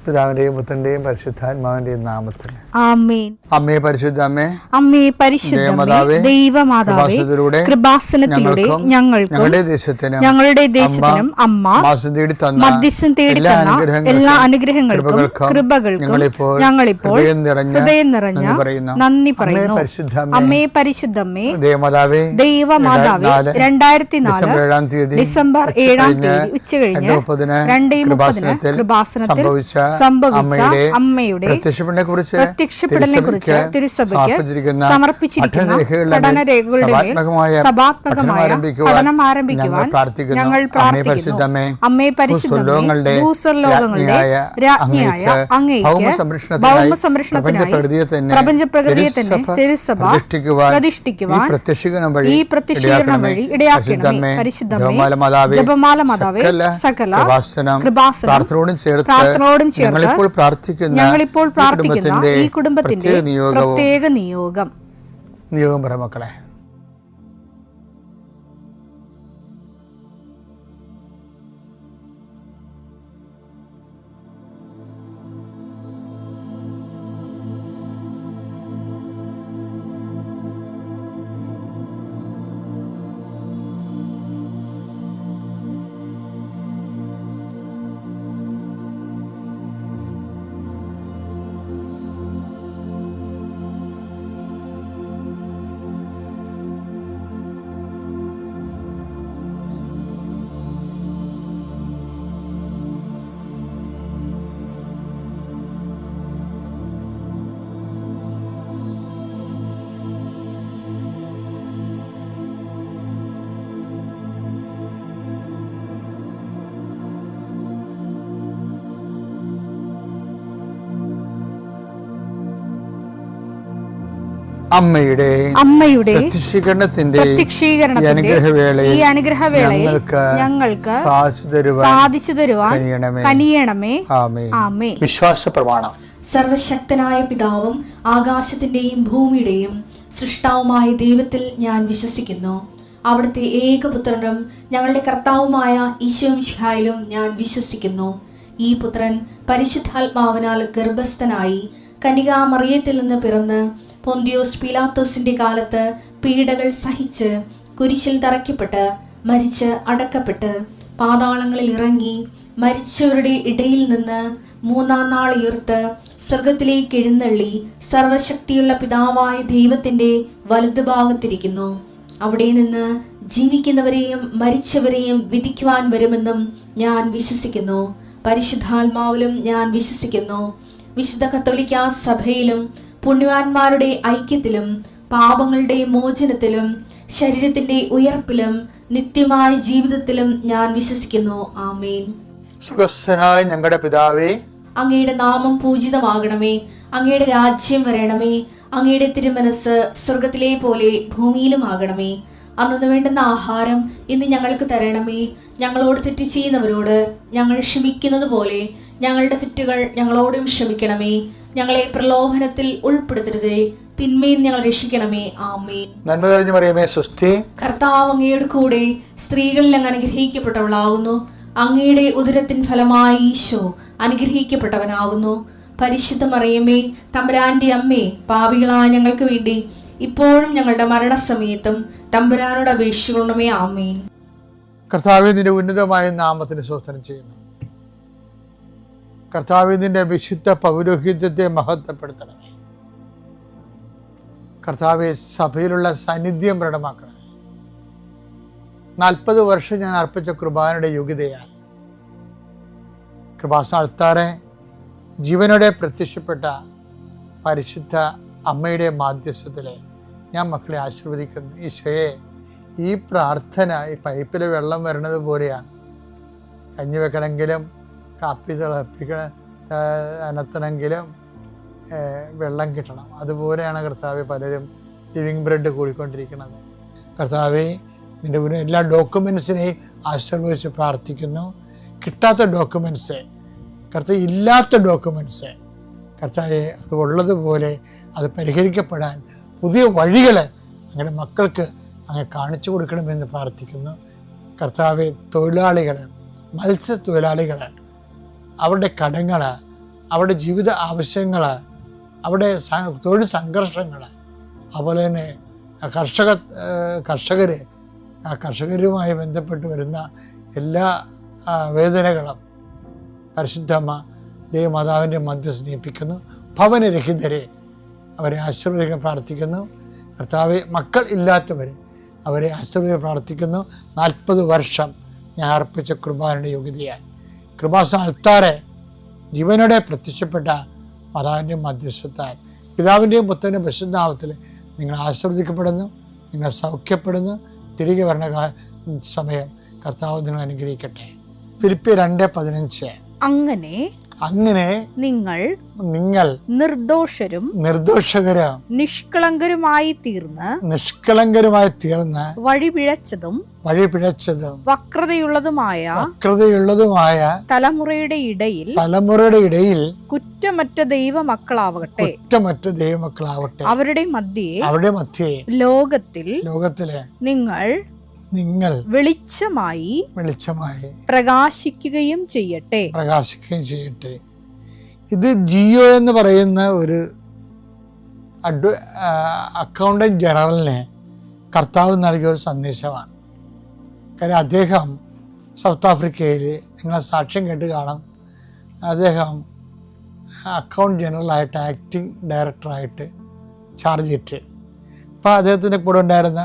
പിതാവിന്റെയും പുത്രന്റെയും പരിശുദ്ധാത്മാവിന്റെയും നാമത്തിൽ ആമേൻ. അമ്മേ പരിശുദ്ധ അമ്മേ, അമ്മേ പരിശുദ്ധമേ, ദൈവമാതാവേ, കൃപാസനത്തിലൂടെ ഞങ്ങൾക്കും ഞങ്ങളുടെ ദേശത്തിനും അമ്മ മധ്യസ്ഥം തേടി തന്ന എല്ലാ അനുഗ്രഹങ്ങൾക്കും കൃപകൾക്കും ഞങ്ങളിപ്പോൾ ഹൃദയം നിറഞ്ഞ നന്ദി പറയുന്നു. അമ്മേ പരിശുദ്ധമേ, ദൈവമാതാവേ, 2004 ഡിസംബർ 7 ഉച്ചകഴിഞ്ഞ് 2:30 കൃപാസനത്തിൽ സംഭവിച്ച അമ്മയുടെ പ്രത്യക്ഷപ്പെടലിനെ കുറിച്ച് തിരുസഭയ്ക്ക് സമർപ്പിച്ചിരിക്കുന്ന പഠനരേഖകളുടെ മേൽ സഭാത്മകമായ പഠനം ആരംഭിക്കുവാൻ ഞങ്ങൾ പ്രാർത്ഥിക്കുന്നു. അമ്മേ പരിശുദ്ധമേ, ഭൂസ്വർലോകങ്ങളുടെ രാജ്ഞിയായ അങ്ങേയ്ക്ക് ഭൗമസംരക്ഷണത്തിനായി പ്രപഞ്ചപ്രകൃതിയെ തന്നെ തിരുസഭ പ്രതിഷ്ഠിക്കുവാൻ ഈ പ്രത്യക്ഷീകരണം വഴി ഇടയാക്കണമേ. പരിശുദ്ധമേ, ജപമാല മാതാവേ, സകല കൃപാസനം പ്രാർത്ഥനയോടും ചേർത്ത് ഞങ്ങളിപ്പോൾ പ്രാർത്ഥിക്കുന്ന ഈ കുടുംബത്തിന്റെ പ്രത്യേക നിയോഗം പറ മക്കളെ. അമ്മയുടെ പ്രത്യക്ഷീകരണത്തിന്റെ ഈ അനുഗ്രഹവേളയിൽ ഞങ്ങൾക്ക് സാധിച്ചു തരുവാൻ കനിയണമേ. ആമേൻ. വിശ്വാസ പ്രമാണം. സർവശക്തനായ പിതാവും ആകാശത്തിന്റെയും ഭൂമിയുടെയും സൃഷ്ടാവുമായ ദൈവത്തിൽ ഞാൻ വിശ്വസിക്കുന്നു. അവിടുത്തെ ഏകപുത്രനും ഞങ്ങളുടെ കർത്താവുമായ ഈശോമിശിഹായിലും ഞാൻ വിശ്വസിക്കുന്നു. ഈ പുത്രൻ പരിശുദ്ധാത്മാവിനാൽ ഗർഭസ്ഥനായി കന്യകാമറിയത്തിൽ നിന്ന് പിറന്ന് പൊന്തിയോസ് പീലാത്തോസിന്റെ കാലത്ത് പീഡകൾ സഹിച്ച് കുരിശിൽ തറയ്ക്കപ്പെട്ട് മരിച്ച് അടക്കപ്പെട്ട് പാതാളങ്ങളിൽ ഇറങ്ങി മരിച്ചവരുടെ ഇടയിൽ നിന്ന് 3-ാം നാൾ ഉയർത്ത് സ്വർഗത്തിലേക്ക് എഴുന്നള്ളി സർവശക്തിയുള്ള പിതാവായ ദൈവത്തിന്റെ വലതുഭാഗത്തിരിക്കുന്നു. അവിടെ നിന്ന് ജീവിക്കുന്നവരെയും മരിച്ചവരെയും വിധിക്കുവാൻ വരുമെന്നും ഞാൻ വിശ്വസിക്കുന്നു. പരിശുദ്ധാത്മാവിലും ഞാൻ വിശ്വസിക്കുന്നു. വിശുദ്ധ കത്തോലിക്കാ സഭയിലും പുണ്യവാന്മാരുടെ ഐക്യത്തിലും പാപങ്ങളുടെ മോചനത്തിലും ശരീരത്തിന്റെ ഉയർപ്പിലും നിത്യമായ ജീവിതത്തിലും ഞാൻ വിശ്വസിക്കുന്നു. ആമേൻ. സ്വർഗ്ഗസ്ഥനായ ഞങ്ങളുടെ പിതാവേ, അങ്ങയുടെ നാമം പൂജിതമാകണമേ. അങ്ങയുടെ രാജ്യം വരണമേ. അങ്ങയുടെ തിരുമനസ് സ്വർഗത്തിലെ പോലെ ഭൂമിയിലും ആകണമേ. അന്നു വേണ്ടുന്ന ആഹാരം ഇന്ന് ഞങ്ങൾക്ക് തരണമേ. ഞങ്ങളോട് തെറ്റ് ചെയ്യുന്നവരോട് ഞങ്ങൾ ക്ഷമിക്കുന്നത് പോലെ ഞങ്ങളുടെ തെറ്റുകൾ ഞങ്ങളോടും ക്ഷമിക്കണമേ. ഞങ്ങളെ പ്രലോഭനത്തിൽ ഉൾപ്പെടുത്തരുതേ, തിന്മയിൽ ഞങ്ങൾ രക്ഷിക്കണമേ. ആമേൻ. നന്മ നിറഞ്ഞ മറിയമേ, സ്വസ്തി. കർത്താവ് അങ്ങയുടെ കൂടെ സ്ത്രീകളിൽ അങ്ങ് അനുഗ്രഹിക്കപ്പെട്ടവളാകുന്നു. അങ്ങയുടെ ഉദരത്തിൻ ഫലമായി ഈശോ അനുഗ്രഹിക്കപ്പെട്ടവനാകുന്നു. പരിശുദ്ധ മറിയമേ, തമ്പുരാന്റെ അമ്മേ, പാപികളായ ഞങ്ങൾക്ക് വേണ്ടി ഇപ്പോഴും ഞങ്ങളുടെ മരണസമയത്തും തമ്പുരാനോട് അപേക്ഷിക്കണമേ. ആമേൻ. കർത്താവേ, നിന്റെ ഉന്നതമായ നാമത്തിന് സ്തോത്രം ചെയ്യുന്നു. കർത്താവേ, നിന്റെ വിശുദ്ധ പൗരോഹിത്യത്തെ മഹത്വപ്പെടുത്തണമേ. കർത്താവേ, സഭയിലുള്ള സാന്നിധ്യം പ്രകടമാക്കണമേ. 40 വർഷം ഞാൻ അർപ്പിച്ച കൃപാനയുടെ യോഗ്യതയാൽ കൃപാസന അൾത്താറെ ജീവനോടെ പ്രത്യക്ഷപ്പെട്ട പരിശുദ്ധ അമ്മയുടെ മാധ്യസ്ഥത്തിലെ ഞാൻ മക്കളെ ആശീർവദിക്കുന്നു. ഈശോയെ, ഈ പ്രാർത്ഥന ഈ പൈപ്പിൽ വെള്ളം വരണത് പോലെയാണ്. കഞ്ഞി വെക്കണമെങ്കിലും കാപ്പി അനത്തണമെങ്കിലും വെള്ളം കിട്ടണം. അതുപോലെയാണ് കർത്താവെ പലരും ലിവിങ് ബ്രെഡ് കൂടിക്കൊണ്ടിരിക്കുന്നത്. കർത്താവെ, നിൻ്റെ എല്ലാ ഡോക്യുമെൻസിനെയും ആശീർവദിച്ച് പ്രാർത്ഥിക്കുന്നു. കിട്ടാത്ത ഡോക്യുമെൻറ്റ്സ്, കർത്താവ് ഇല്ലാത്ത ഡോക്യുമെൻറ്റ്സ്, കർത്താവെ അത് ഉള്ളതുപോലെ അത് പരിഹരിക്കപ്പെടാൻ പുതിയ വഴികൾ അങ്ങയുടെ മക്കൾക്ക് അങ്ങ് കാണിച്ചു കൊടുക്കണമെന്ന് പ്രാർത്ഥിക്കുന്നു. കർത്താവെ, തൊഴിലാളികൾ, മത്സ്യത്തൊഴിലാളികൾ, അവരുടെ കടങ്ങൾ അവിടെ ജീവിത ആവശ്യങ്ങൾ, അവിടെ തൊഴിൽ സംഘർഷങ്ങൾ, അതുപോലെ തന്നെ കർഷകരുമായി ബന്ധപ്പെട്ട് വരുന്ന എല്ലാ വേദനകളും പരിശുദ്ധമ്മ ദൈവമാതാവിൻ്റെ മധ്യസ്ഥ നീപ്പിക്കുന്നു. ഭവനരഹിതരെ അവരെ ആശീർവദിക്കാൻ പ്രാർത്ഥിക്കുന്നു. കർത്താവെ, മക്കൾ ഇല്ലാത്തവർ അവരെ ആശീർവദിക്കാൻ പ്രാർത്ഥിക്കുന്നു. 40 വർഷം ഞാൻ അർപ്പിച്ച കൃപാനയുടെ യോഗ്യതയാൽ കൃപാസ്ഥാനത്താറെ ജീവനോടെ പ്രത്യക്ഷപ്പെട്ട മാതാവിൻ്റെ മധ്യസ്ഥത്താൽ പിതാവിൻ്റെയും പുത്രൻ്റെയും പരിശുദ്ധനാമത്തിൽ നിങ്ങൾ ആശീർവദിക്കപ്പെടുന്നു, നിങ്ങൾ സൗഖ്യപ്പെടുന്നു. തിരികെ വരണ സമയം കർത്താവ് നിങ്ങൾ അനുഗ്രഹിക്കട്ടെ. ഫിലിപ്പിയർ 2:15. അങ്ങനെ നിങ്ങൾ നിർദോഷകരും നിഷ്കളങ്കരുമായി തീർന്ന് വഴിപിഴച്ചതും വക്രതയുള്ളതുമായ തലമുറയുടെ ഇടയിൽ കുറ്റമറ്റ ദൈവമക്കളാവട്ടെ. അവരുടെ മധ്യേ ലോകത്തിലെ നിങ്ങൾ വെളിച്ചമായി പ്രകാശിക്കുകയും ചെയ്യട്ടെ. ഇത് ജിയോ എന്ന് പറയുന്ന ഒരു അക്കൗണ്ടന്റ് ജനറലിന് കർത്താവ് നൽകിയ ഒരു സന്ദേശമാണ്. കാര്യം അദ്ദേഹം സൗത്ത് ആഫ്രിക്കയിൽ, നിങ്ങളെ സാക്ഷ്യം കേട്ട് കാണാം, അദ്ദേഹം അക്കൗണ്ട് ജനറലായിട്ട് ആക്ടിങ് ഡയറക്ടറായിട്ട് ചാർജ് ചെയ്തിട്ട് ഇപ്പോൾ അദ്ദേഹത്തിൻ്റെ കൂടെ ഉണ്ടായിരുന്ന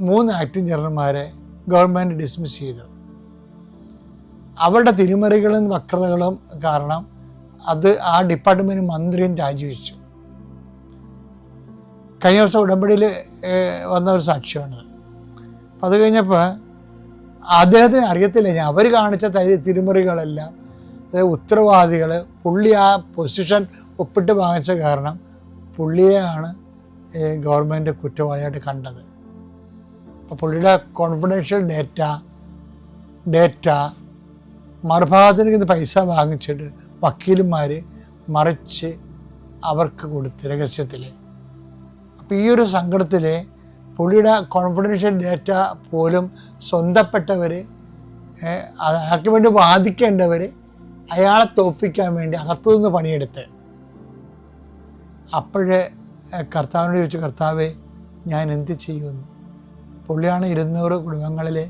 3 ആക്ടിങ് ജനറൽമാരെ ഗവൺമെൻറ് ഡിസ്മിസ് ചെയ്തു. അവരുടെ തിരിമറികളും വക്രതകളും കാരണം ആ ഡിപ്പാർട്ട്മെൻറ്റ് മന്ത്രിയും രാജിവെച്ചു. കഴിഞ്ഞ ദിവസം ഉടമ്പടിയിൽ വന്ന ഒരു സാക്ഷ്യമാണത്. അപ്പം അത് കഴിഞ്ഞപ്പോൾ അദ്ദേഹത്തിന് അറിയത്തില്ല, അവർ കാണിച്ച തിരിമറികളെല്ലാം ഉത്തരവാദികൾ പുള്ളി ആ പൊസിഷൻ ഒപ്പിട്ട് വാങ്ങിച്ച കാരണം പുള്ളിയെയാണ് ഗവൺമെൻറ് കുറ്റവാളിയായിട്ട് കണ്ടത്. അപ്പോൾ പുള്ളിയുടെ കോൺഫിഡൻഷ്യൽ ഡേറ്റ മറുഭാഗത്തിന് പൈസ വാങ്ങിച്ചിട്ട് വക്കീലന്മാർ മറിച്ച് അവർക്ക് കൊടുത്ത് രഹസ്യത്തിൽ. അപ്പോൾ ഈ ഒരു സങ്കടത്തിൽ പുള്ളിയുടെ കോൺഫിഡൻഷ്യൽ ഡേറ്റ പോലും സ്വന്തപ്പെട്ടവർ, അയാൾക്ക് വേണ്ടി വാദിക്കേണ്ടവർ അയാളെ തോൽപ്പിക്കാൻ വേണ്ടി അകത്തുനിന്ന് പണിയെടുത്ത്. അപ്പോഴേ കർത്താവിനോട് ചോദിച്ചു, കർത്താവേ ഞാൻ എന്ത് ചെയ്യുമെന്ന്. പുള്ളിയാണ് 200 കുടുംബങ്ങളിലെ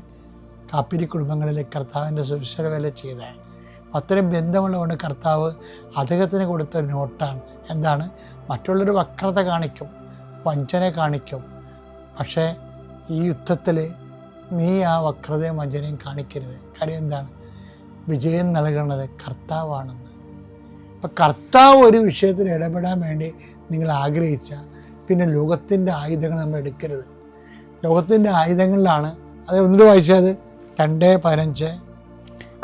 കാപ്പിരി കുടുംബങ്ങളിലെ കർത്താവിൻ്റെ സുവിശേഷ വേല ചെയ്തത്. അത്രയും ബന്ധമുള്ളതുകൊണ്ട് കർത്താവ് അദ്ദേഹത്തിന് കൊടുത്ത നോട്ടാണ്. എന്താണ്? മറ്റുള്ളൊരു വക്രത കാണിക്കും, വഞ്ചന കാണിക്കും, പക്ഷേ ഈ യുദ്ധത്തിൽ നീ ആ വക്രതയും വഞ്ചനയും കാണിക്കരുത്. കാര്യം എന്താണ്? വിജയം നൽകുന്നത് കർത്താവാണെന്ന്. അപ്പം കർത്താവ് ഒരു വിഷയത്തിൽ ഇടപെടാൻ വേണ്ടി നിങ്ങൾ ആഗ്രഹിച്ചാൽ പിന്നെ ലോകത്തിൻ്റെ ആയുധങ്ങൾ നമ്മൾ എടുക്കരുത്. ലോകത്തിൻ്റെ ആയുധങ്ങളിലാണ് അത് ഒന്നിട്ട് വായിച്ചത് 2:15.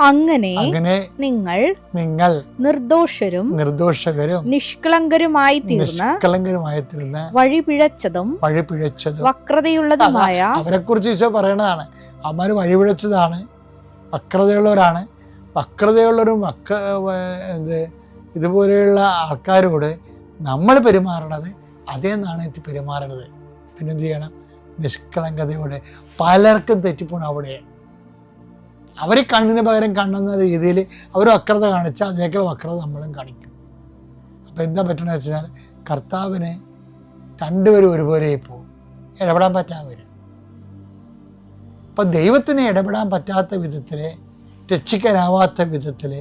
അങ്ങനെ നിങ്ങൾ നിർദോഷകരും നിഷ്കളങ്കരുമായി തീർന്ന് വഴിപിഴച്ചതും വക്രതയുള്ളതുമായ. അവരെക്കുറിച്ച് ഈശോ പറയണതാണ്, അവന്മാർ വഴിപിഴച്ചതാണ്, വക്രതയുള്ളവരാണ്. വക്രതയുള്ളവരും ഇതുപോലെയുള്ള ആൾക്കാരോട് നമ്മൾ പെരുമാറണത് അതേ നാണയത്തിൽ പെരുമാറരുത്. പിന്നെന്ത് ചെയ്യണം? നിഷ്കളങ്കതയോടെ. പലർക്കും തെറ്റിപ്പോണം അവിടെ. അവർ കണ്ണിന് പകരം കണ്ണെന്ന രീതിയിൽ അവർ വക്രത കാണിച്ചാൽ അതേക്കാൾ വക്രത നമ്മളും കാണിക്കും. അപ്പോൾ എന്താ പറ്റണമെന്ന് വെച്ചാൽ കർത്താവിന് രണ്ടുപേരും ഒരുപോലെ പോകും, ഇടപെടാൻ പറ്റാതെ വരും. അപ്പം ദൈവത്തിന് ഇടപെടാൻ പറ്റാത്ത വിധത്തിൽ, രക്ഷിക്കാനാവാത്ത വിധത്തിൽ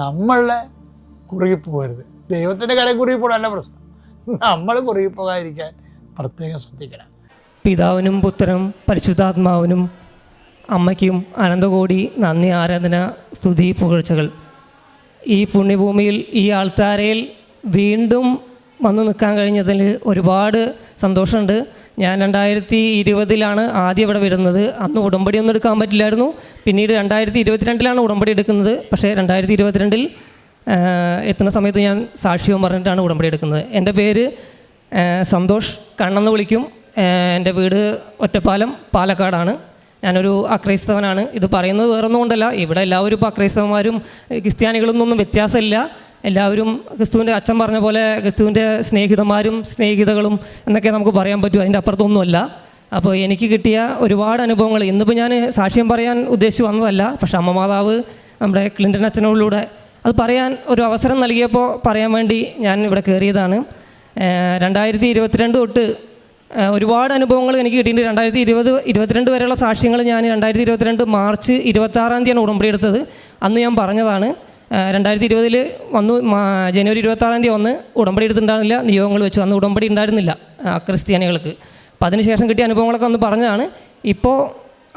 നമ്മളെ കുറുകിപ്പോകരുത്. ദൈവത്തിൻ്റെ കരം കുറുകിപ്പോകണമല്ല പ്രശ്നം, നമ്മൾ കുറുകിപ്പോകാതിരിക്കാൻ പ്രത്യേകം ശ്രദ്ധിക്കണം. പിതാവിനും പുത്രനും പരിശുദ്ധാത്മാവിനും അമ്മയ്ക്കും അനന്തകോടി നന്ദി, ആരാധന, സ്തുതി, പുകഴ്ചകൾ. ഈ പുണ്യഭൂമിയിൽ ഈ ആൾത്താരയിൽ വീണ്ടും വന്ന് നിൽക്കാൻ കഴിഞ്ഞതിൽ ഒരുപാട് സന്തോഷമുണ്ട്. ഞാൻ 2020 ആദ്യം ഇവിടെ വരുന്നത്. അന്ന് ഉടമ്പടി ഒന്നും എടുക്കാൻ പറ്റില്ലായിരുന്നു. പിന്നീട് 2022 ഉടമ്പടി എടുക്കുന്നത്. പക്ഷേ 2022 എത്തുന്ന സമയത്ത് ഞാൻ സാക്ഷ്യവും പറഞ്ഞിട്ടാണ് ഉടമ്പടി എടുക്കുന്നത്. എൻ്റെ പേര് സന്തോഷ്, കണ്ണെന്ന് വിളിക്കും. എൻ്റെ വീട് ഒറ്റപ്പാലം, പാലക്കാടാണ്. ഞാനൊരു അക്രൈസ്തവനാണ്. ഇത് പറയുന്നത് വേറൊന്നും കൊണ്ടല്ല, ഇവിടെ എല്ലാവരും ഇപ്പോൾ അക്രൈസ്തവന്മാരും ക്രിസ്ത്യാനികളൊന്നും വ്യത്യാസമില്ല. എല്ലാവരും ക്രിസ്തുവിൻ്റെ അച്ഛൻ പറഞ്ഞ പോലെ ക്രിസ്തുവിൻ്റെ സ്നേഹിതന്മാരും സ്നേഹിതകളും എന്നൊക്കെ നമുക്ക് പറയാൻ പറ്റും. അതിൻ്റെ അപ്പുറത്തൊന്നുമല്ല. അപ്പോൾ എനിക്ക് കിട്ടിയ ഒരുപാട് അനുഭവങ്ങൾ ഇന്നിപ്പോൾ ഞാൻ സാക്ഷ്യം പറയാൻ ഉദ്ദേശിച്ച് വന്നതല്ല. പക്ഷേ അമ്മ മാതാവ് നമ്മുടെ ക്ലിൻ്റൺ അച്ഛനോടിലൂടെ അത് പറയാൻ ഒരു അവസരം നൽകിയപ്പോൾ പറയാൻ വേണ്ടി ഞാൻ ഇവിടെ കയറിയതാണ്. 2022 തൊട്ട് ഒരുപാട് അനുഭവങ്ങൾ എനിക്ക് കിട്ടിയിട്ടുണ്ട്. 2022 വരെയുള്ള സാക്ഷ്യങ്ങൾ ഞാൻ 2022 മാർച്ച് 26-ാം തീയതിയാണ് ഉടമ്പടി എടുത്തത്. അന്ന് ഞാൻ പറഞ്ഞതാണ് 2020 വന്നു, ജനുവരി 26-ാം തീയതി വന്ന് ഉടമ്പടി എടുത്തിട്ടുണ്ടായിരുന്നില്ല, നിയോഗങ്ങൾ വെച്ചു. അന്ന് ഉടമ്പടി ഉണ്ടായിരുന്നില്ല ക്രിസ്ത്യാനികൾക്ക്. അപ്പോൾ അതിനുശേഷം കിട്ടിയ അനുഭവങ്ങളൊക്കെ ഒന്ന് പറഞ്ഞതാണ്. ഇപ്പോൾ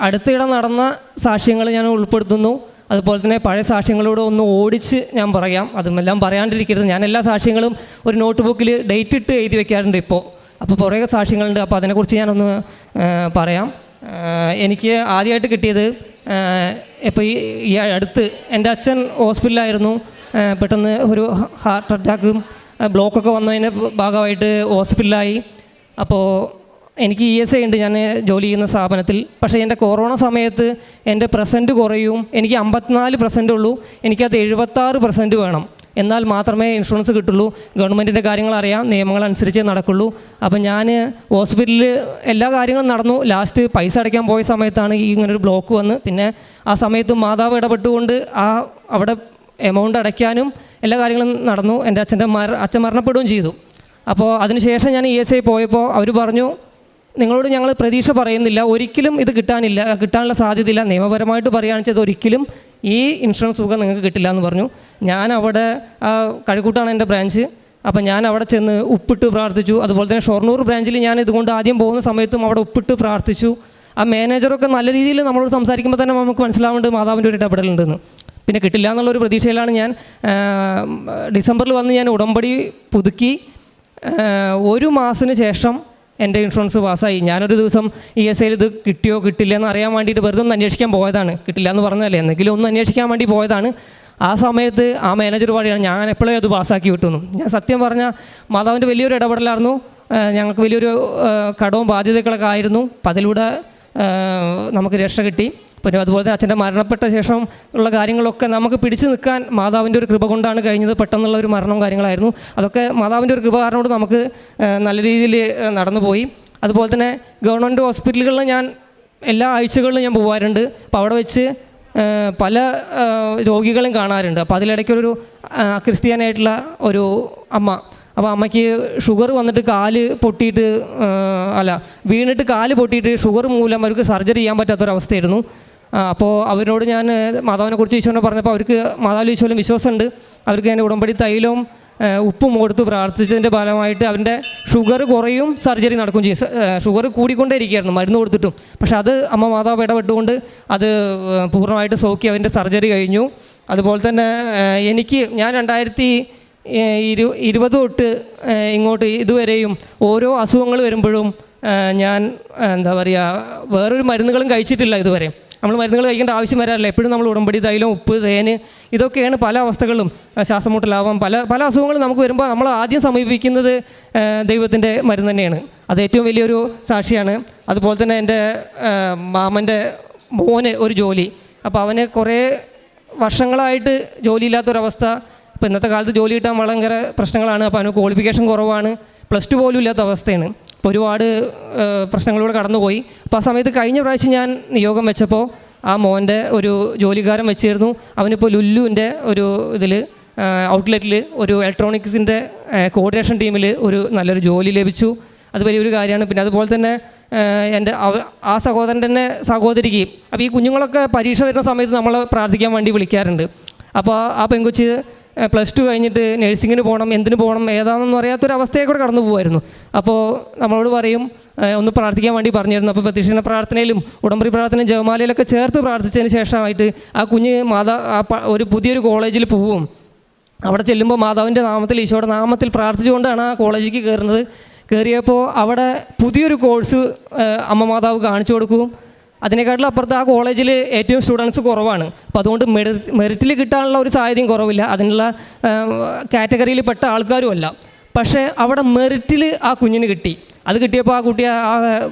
അടുത്തിടെ നടന്ന സാക്ഷ്യങ്ങൾ ഞാൻ ഉൾപ്പെടുത്തുന്നു. അതുപോലെ തന്നെ പഴയ സാക്ഷ്യങ്ങളോട് ഒന്ന് ഓടിച്ച് ഞാൻ പറയാം. അതുമെല്ലാം പറയാണ്ടിരിക്കരുത്. ഞാൻ എല്ലാ സാക്ഷ്യങ്ങളും ഒരു നോട്ട് ബുക്കിൽ ഡേറ്റ് ഇട്ട് എഴുതി വെക്കാറുണ്ട് ഇപ്പോൾ. അപ്പോൾ കുറേ സാക്ഷ്യങ്ങളുണ്ട്. അപ്പോൾ അതിനെക്കുറിച്ച് ഞാനൊന്ന് പറയാം. എനിക്ക് ആദ്യമായിട്ട് കിട്ടിയത് ഇപ്പോൾ ഈ അടുത്ത് എൻ്റെ അച്ഛൻ ഹോസ്പിറ്റലിലായിരുന്നു. പെട്ടെന്ന് ഒരു ഹാർട്ട് അറ്റാക്കും ബ്ലോക്കൊക്കെ വന്നതിൻ്റെ ഭാഗമായിട്ട് ഹോസ്പിറ്റലിലായി. അപ്പോൾ എനിക്ക് ESI ഉണ്ട് ഞാൻ ജോലി ചെയ്യുന്ന സ്ഥാപനത്തിൽ. പക്ഷേ എൻ്റെ കൊറോണ സമയത്ത് എൻ്റെ പ്രസൻറ്റ് കുറയും. എനിക്ക് 54% ഉള്ളൂ. എനിക്കത് 76% വേണം. എന്നാൽ മാത്രമേ ഇൻഷുറൻസ് കിട്ടുള്ളൂ. ഗവൺമെൻറ്റിൻ്റെ കാര്യങ്ങൾ അറിയാം, നിയമങ്ങളനുസരിച്ചേ നടക്കുള്ളൂ. അപ്പം ഞാൻ ഹോസ്പിറ്റലിൽ എല്ലാ കാര്യങ്ങളും നടന്നു. ലാസ്റ്റ് പൈസ അടയ്ക്കാൻ പോയ സമയത്താണ് ഈ ഇങ്ങനൊരു ബ്ലോക്ക് വന്ന്. പിന്നെ ആ സമയത്ത് മാതാവ് ഇടപെട്ടുകൊണ്ട് അവിടെ എമൗണ്ട് അടയ്ക്കാനും എല്ലാ കാര്യങ്ങളും നടന്നു. എൻ്റെ അച്ഛൻ മരണപ്പെടുകയും ചെയ്തു. അപ്പോൾ അതിനുശേഷം ഞാൻ ESI പോയപ്പോൾ അവർ പറഞ്ഞു, നിങ്ങളോട് ഞങ്ങൾ പ്രതീക്ഷ പറയുന്നില്ല, ഒരിക്കലും ഇത് കിട്ടാനുള്ള സാധ്യതയില്ല. നിയമപരമായിട്ട് പറയുകയാണെന്ന് വെച്ചാൽ ഒരിക്കലും ഈ ഇൻഷുറൻസ് തുക നിങ്ങൾക്ക് കിട്ടില്ല എന്ന് പറഞ്ഞു. ഞാൻ അവിടെ കഴക്കൂട്ടാണ് എൻ്റെ ബ്രാഞ്ച്. അപ്പം ഞാൻ അവിടെ ചെന്ന് ഉപ്പിട്ട് പ്രാർത്ഥിച്ചു. അതുപോലെ തന്നെ ഷൊർണൂർ ബ്രാഞ്ചിൽ ഞാൻ ഇതുകൊണ്ട് ആദ്യം പോകുന്ന സമയത്തും അവിടെ ഉപ്പിട്ട് പ്രാർത്ഥിച്ചു. ആ മാനേജറൊക്കെ നല്ല രീതിയിൽ നമ്മളോട് സംസാരിക്കുമ്പോൾ തന്നെ നമുക്ക് മനസ്സിലാവേണ്ടത് മാതാവിൻ്റെ ഒരു ഇടപെടലുണ്ടെന്ന്. പിന്നെ കിട്ടില്ല എന്നുള്ളൊരു പ്രതീക്ഷയിലാണ് ഞാൻ ഡിസംബറിൽ വന്ന് ഞാൻ ഉടമ്പടി പുതുക്കി. 1 മാസത്തിന് ശേഷം എൻ്റെ ഇൻഷുറൻസ് പാസ്സായി. ഞാനൊരു ദിവസം ESIയിൽ ഇത് കിട്ടിയോ കിട്ടില്ല എന്ന് അറിയാൻ വേണ്ടിയിട്ട് വെറുതെ ഒന്ന് അന്വേഷിക്കാൻ പോയതാണ്. കിട്ടില്ല എന്ന് പറഞ്ഞതല്ലേ, എന്തെങ്കിലും ഒന്ന് അന്വേഷിക്കാൻ വേണ്ടി പോയതാണ്. ആ സമയത്ത് ആ മാനേജർ പറയുകയാണ്, ഞാൻ എപ്പോഴേ അത് പാസ്സാക്കി വിട്ടുന്നു. ഞാൻ സത്യം പറഞ്ഞാൽ മാതാവിൻ്റെ വലിയൊരു ഇടപെടലായിരുന്നു. ഞങ്ങൾക്ക് വലിയൊരു കടവും ബാധ്യതകളൊക്കെ ആയിരുന്നു. അപ്പം അതിലൂടെ നമുക്ക് രക്ഷ കിട്ടി. പിന്നെ അതുപോലെ തന്നെ അച്ഛൻ്റെ മരണപ്പെട്ട ശേഷം ഉള്ള കാര്യങ്ങളൊക്കെ നമുക്ക് പിടിച്ചു നിൽക്കാൻ മാതാവിൻ്റെ ഒരു കൃപ കൊണ്ടാണ് കഴിഞ്ഞത്. പെട്ടെന്നുള്ള ഒരു മരണവും കാര്യങ്ങളായിരുന്നു. അതൊക്കെ മാതാവിൻ്റെ ഒരു കൃപ കാരണം കൊണ്ട് നമുക്ക് നല്ല രീതിയിൽ നടന്നു പോയി. അതുപോലെ തന്നെ ഗവൺമെൻറ് ഹോസ്പിറ്റലുകളിൽ ഞാൻ എല്ലാ ആഴ്ചകളിലും ഞാൻ പോകാറുണ്ട്. അപ്പോൾ അവിടെ വെച്ച് പല രോഗികളും കാണാറുണ്ട്. അപ്പോൾ അതിലിടയ്ക്കൊരു ക്രിസ്ത്യാനായിട്ടുള്ള ഒരു അമ്മ, അപ്പോൾ അമ്മയ്ക്ക് ഷുഗർ വന്നിട്ട് വീണിട്ട് കാല് പൊട്ടിയിട്ട് ഷുഗർ മൂലം അവർക്ക് സർജറി ചെയ്യാൻ പറ്റാത്തൊരവസ്ഥയായിരുന്നു. അപ്പോൾ അവരോട് ഞാൻ മാതാവിനെക്കുറിച്ച് ഈശോനെ പറഞ്ഞപ്പോൾ അവർക്ക് മാതാവിൽ ഈശോയിലും വിശ്വാസമുണ്ട്. അവർക്ക് ഞാൻ ഉടമ്പടി തൈലവും ഉപ്പും കൊടുത്ത് പ്രാർത്ഥിച്ചതിൻ്റെ ഫലമായിട്ട് അവൻ്റെ ഷുഗർ കുറയും, സർജറി നടക്കുകയും ചെയ്യും. ഷുഗർ കൂടിക്കൊണ്ടേ ഇരിക്കുകയായിരുന്നു മരുന്ന് കൊടുത്തിട്ടും. പക്ഷേ അത് അമ്മ മാതാവ് ഇടപെട്ടുകൊണ്ട് അത് പൂർണ്ണമായിട്ട് സോക്കി അവൻ്റെ സർജറി കഴിഞ്ഞു. അതുപോലെ തന്നെ ഞാൻ 2020 തൊട്ട് ഇങ്ങോട്ട് ഇതുവരെയും ഓരോ അസുഖങ്ങൾ വരുമ്പോഴും ഞാൻ വേറൊരു മരുന്നുകളും കഴിച്ചിട്ടില്ല ഇതുവരെ. നമ്മൾ മരുന്നുകൾ കഴിക്കേണ്ട ആവശ്യം വരാറില്ല. എപ്പോഴും നമ്മൾ ഉടമ്പടി തൈലം, ഉപ്പ്, തേന്, ഇതൊക്കെയാണ് പല അവസ്ഥകളിലും. ശ്വാസമുട്ടലാവാം, പല അസുഖങ്ങളും നമുക്ക് വരുമ്പോൾ നമ്മൾ ആദ്യം സമീപിക്കുന്നത് ദൈവത്തിൻ്റെ മരുന്ന് തന്നെയാണ്. അത് ഏറ്റവും വലിയൊരു സാക്ഷിയാണ്. അതുപോലെ തന്നെ എൻ്റെ മാമൻ്റെ മോന് ഒരു ജോലി, അപ്പോൾ അവന് കുറേ വർഷങ്ങളായിട്ട് ജോലിയില്ലാത്തൊരവസ്ഥ. ഇപ്പോൾ ഇന്നത്തെ കാലത്ത് ജോലി കിട്ടാൻ ഭയങ്കര പ്രശ്നങ്ങളാണ്. അപ്പോൾ അവന് ക്വാളിഫിക്കേഷൻ കുറവാണ്, +2 പോലും ഇല്ലാത്ത അവസ്ഥയാണ്. അപ്പോൾ ഒരുപാട് പ്രശ്നങ്ങളിലൂടെ കടന്നുപോയി. അപ്പോൾ ആ സമയത്ത് കഴിഞ്ഞ പ്രാവശ്യം ഞാൻ നിയോഗം വെച്ചപ്പോൾ ആ മോൻ്റെ ഒരു ജോലിക്കാരൻ വെച്ചിരുന്നു. അവനിപ്പോൾ ലുല്ലുവിൻ്റെ ഒരു ഔട്ട്ലെറ്റിൽ ഒരു ഇലക്ട്രോണിക്സിൻ്റെ കോർഡിനേഷൻ ടീമിൽ ഒരു നല്ലൊരു ജോലി ലഭിച്ചു. അത് വലിയൊരു കാര്യമാണ്. പിന്നെ അതുപോലെ തന്നെ എൻ്റെ ആ സഹോദരൻ്റെ സഹോദരിക്ക്, അപ്പോൾ ഈ കുഞ്ഞുങ്ങളൊക്കെ പരീക്ഷ വരുന്ന സമയത്ത് നമ്മൾ പ്രാർത്ഥിക്കാൻ വേണ്ടി വിളിക്കാറുണ്ട്. അപ്പോൾ ആ പെൺകൊച്ച് +2 കഴിഞ്ഞിട്ട് നഴ്സിങ്ങിന് പോകണം, എന്തിനു പോകണം, ഏതാണെന്നൊന്നും അറിയാത്തൊരവസ്ഥയെ കൂടെ കടന്നു പോകുമായിരുന്നു. അപ്പോൾ നമ്മളോട് പറയും ഒന്ന് പ്രാർത്ഥിക്കാൻ വേണ്ടി പറഞ്ഞിരുന്നു. അപ്പോൾ പ്രത്യക്ഷ പ്രാർത്ഥനയിലും ഉടമ്പടി പ്രാർത്ഥനയും ജപമാലയിലൊക്കെ ചേർത്ത് പ്രാർത്ഥിച്ചതിന് ശേഷമായിട്ട് ആ കുഞ്ഞ് ഒരു പുതിയൊരു കോളേജിൽ പോവും. അവിടെ ചെല്ലുമ്പോൾ മാതാവിൻ്റെ നാമത്തിൽ, ഈശോയുടെ നാമത്തിൽ പ്രാർത്ഥിച്ചുകൊണ്ടാണ് ആ കോളേജിലേക്ക് കയറുന്നത്. കയറിയപ്പോൾ അവിടെ പുതിയൊരു കോഴ്സ് അമ്മ മാതാവ് കാണിച്ചു കൊടുക്കും. അതിനെക്കാട്ടിലും അപ്പുറത്ത് ആ കോളേജിൽ ഏറ്റവും സ്റ്റുഡൻസ് കുറവാണ്. അപ്പോൾ അതുകൊണ്ട് മെറിറ്റിൽ കിട്ടാനുള്ള ഒരു സാധ്യതയും കുറവില്ല. അതിനുള്ള കാറ്റഗറിയിൽ പെട്ട ആൾക്കാരും അല്ല. പക്ഷേ അവിടെ മെറിറ്റിൽ ആ കുഞ്ഞിന് കിട്ടി. അത് കിട്ടിയപ്പോൾ ആ കുട്ടി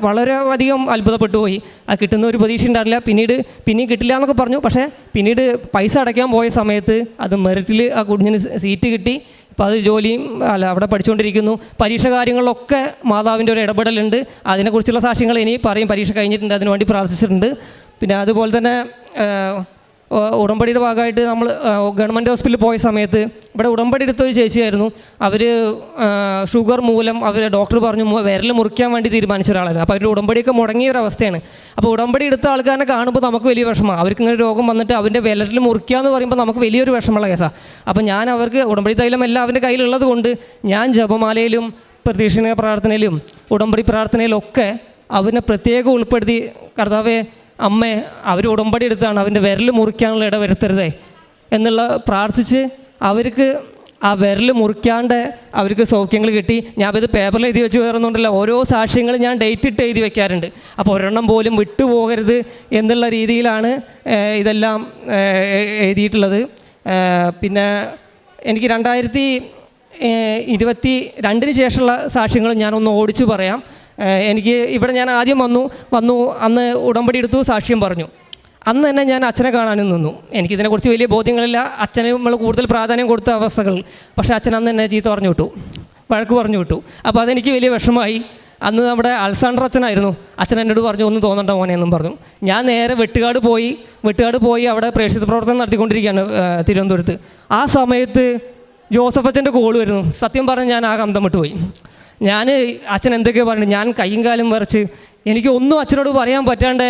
വളരെ അധികം അത്ഭുതപ്പെട്ടു പോയി. ആ കിട്ടുന്ന ഒരു പ്രതീക്ഷ ഉണ്ടായില്ല. പിന്നീട് കിട്ടില്ല എന്നൊക്കെ പറഞ്ഞു. പക്ഷേ പിന്നീട് പൈസ അടയ്ക്കാൻ പോയ സമയത്ത് അത് മെറിറ്റിൽ ആ കുഞ്ഞിന് സീറ്റ് കിട്ടി. അപ്പോൾ അത് ജോലിയും അവിടെ പഠിച്ചുകൊണ്ടിരിക്കുന്നു. പരീക്ഷ കാര്യങ്ങളിലൊക്കെ മാതാവിൻ്റെ ഒരു ഇടപെടലുണ്ട്. അതിനെക്കുറിച്ചുള്ള സാക്ഷ്യങ്ങൾ ഇനി പറയും. പരീക്ഷ കഴിഞ്ഞിട്ടുണ്ട്, അതിനുവേണ്ടി പ്രാർത്ഥിച്ചിട്ടുണ്ട്. പിന്നെ അതുപോലെ തന്നെ ഉടമ്പടിയുടെ ഭാഗമായിട്ട് നമ്മൾ ഗവൺമെൻറ് ഹോസ്പിറ്റലിൽ പോയ സമയത്ത് ഇവിടെ ഉടമ്പടി എടുത്തൊരു ചേച്ചിയായിരുന്നു. അവർ ഷുഗർ മൂലം അവർ ഡോക്ടർ പറഞ്ഞു വിരൽ മുറിക്കാൻ വേണ്ടി തീരുമാനിച്ച ഒരാളായിരുന്നു. അപ്പോൾ അവർ ഉടമ്പടിയൊക്കെ മുടങ്ങിയ ഒരു അവസ്ഥയാണ്. അപ്പോൾ ഉടമ്പടി എടുത്ത ആൾക്കാരെ കാണുമ്പോൾ നമുക്ക് വലിയ വിഷമമാണ്. അവർക്ക് ഇങ്ങനെ രോഗം വന്നിട്ട് അവൻ്റെ വിരലിൽ മുറിക്കുക എന്ന് പറയുമ്പോൾ നമുക്ക് വലിയൊരു വിഷമമുള്ള കേസാണ്. അപ്പോൾ ഞാൻ അവർക്ക് ഉടമ്പടി തൈലം എല്ലാം അവൻ്റെ കയ്യിലുള്ളത് കൊണ്ട് ഞാൻ ജപമാലയിലും പ്രതീക്ഷണ പ്രാർത്ഥനയിലും ഉടമ്പടി പ്രാർത്ഥനയിലും ഒക്കെ അവനെ പ്രത്യേകം ഉൾപ്പെടുത്തി, കർത്താവേ അമ്മേ അവർ ഉടമ്പടി എടുത്താണ്, അവൻ്റെ വിരൽ മുറിക്കാനുള്ള ഇട വരുത്തരുതേ എന്നുള്ള പ്രാർത്ഥിച്ച് അവർക്ക് ആ വിരൽ മുറിക്കാണ്ട് അവർക്ക് സൗഖ്യങ്ങൾ കിട്ടി. ഞാൻ ഇത് പേപ്പറിൽ എഴുതി വെച്ച് കയറുന്നുണ്ടല്ലോ, ഓരോ സാക്ഷ്യങ്ങൾ ഞാൻ ഡേറ്റ് ഇട്ട് എഴുതി വയ്ക്കാറുണ്ട്. അപ്പോൾ ഒരെണ്ണം പോലും വിട്ടുപോകരുത് എന്നുള്ള രീതിയിലാണ് ഇതെല്ലാം എഴുതിയിട്ടുള്ളത്. പിന്നെ എനിക്ക് 2022 ശേഷമുള്ള സാക്ഷ്യങ്ങൾ ഞാനൊന്ന് ഓടിച്ചു പറയാം. എനിക്ക് ഇവിടെ ഞാൻ ആദ്യം വന്നു അന്ന് ഉടമ്പടി എടുത്തു, സാക്ഷ്യം പറഞ്ഞു. അന്ന് തന്നെ ഞാൻ അച്ഛനെ കാണാനും നിന്നു. എനിക്കിതിനെക്കുറിച്ച് വലിയ ബോധ്യങ്ങളില്ല, അച്ഛന് നമ്മൾ കൂടുതൽ പ്രാധാന്യം കൊടുത്ത അവസ്ഥകൾ. പക്ഷേ അച്ഛൻ അന്ന് എന്നെ ചീത്ത പറഞ്ഞു വിട്ടു, വഴക്ക് പറഞ്ഞു വിട്ടു. അപ്പോൾ അതെനിക്ക് വലിയ വിഷമമായി. അന്ന് നമ്മുടെ അൽസാണ്ടർ അച്ഛനായിരുന്നു. അച്ഛൻ എന്നോട് പറഞ്ഞു ഒന്നും തോന്നണ്ട മോനെ എന്നും പറഞ്ഞു. ഞാൻ നേരെ വെട്ടുകാട് പോയി അവിടെ പ്രേക്ഷിത പ്രവർത്തനം നടത്തിക്കൊണ്ടിരിക്കുകയാണ് തിരുവനന്തപുരത്ത്. ആ സമയത്ത് ജോസഫ് അച്ഛൻ്റെ കോൾ വരുന്നു. സത്യം പറഞ്ഞ് ഞാൻ ആകെ അന്തം വിട്ടുപോയി. ഞാൻ അച്ഛൻ എന്തൊക്കെയോ പറഞ്ഞു, ഞാൻ കയ്യും കാലും വിറച്ച് എനിക്ക് ഒന്നും അച്ഛനോട് പറയാൻ പറ്റാണ്ട്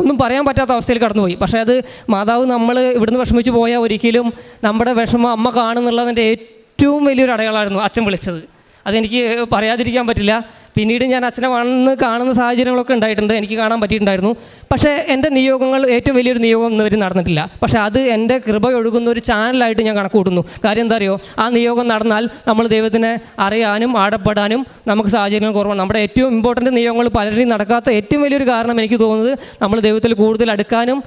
ഒന്നും പറയാൻ പറ്റാത്ത അവസ്ഥയിൽ കടന്നുപോയി. പക്ഷേ അത് മാതാവ് നമ്മൾ ഇവിടുന്ന് വിഷമിച്ച് പോയാൽ ഒരിക്കലും നമ്മുടെ വിഷമം അമ്മ കാണുന്നുള്ളതിൻ്റെ ഏറ്റവും വലിയൊരു അടയാളമായിരുന്നു അച്ഛൻ വിളിച്ചത്. അതെനിക്ക് പറയാതിരിക്കാൻ പറ്റില്ല. പിന്നീട് ഞാൻ അച്ഛനെ വന്ന് കാണുന്ന സാഹചര്യങ്ങളൊക്കെ ഉണ്ടായിട്ടുണ്ട്, എനിക്ക് കാണാൻ പറ്റിയിട്ടുണ്ടായിരുന്നു. പക്ഷേ എൻ്റെ നിയോഗങ്ങൾ ഏറ്റവും വലിയൊരു നിയോഗം ഒന്നും വരെ നടന്നിട്ടില്ല. പക്ഷേ അത് എൻ്റെ കൃപ ഒഴുകുന്ന ഒരു ചാനലായിട്ട് ഞാൻ കണക്ക് കൂട്ടുന്നു. കാര്യം എന്താ അറിയോ, ആ നിയോഗം നടന്നാൽ നമ്മൾ ദൈവത്തിനെ അറിയാനും ആടപ്പെടാനും നമുക്ക് സാഹചര്യങ്ങൾ കുറവാണ്. നമ്മുടെ ഏറ്റവും ഇമ്പോർട്ടൻ്റ് നിയോഗങ്ങൾ പലരും നടക്കാത്ത ഏറ്റവും വലിയൊരു കാരണം എനിക്ക് തോന്നുന്നത് നമ്മൾ ദൈവത്തിൽ കൂടുതൽ അടുക്കാനും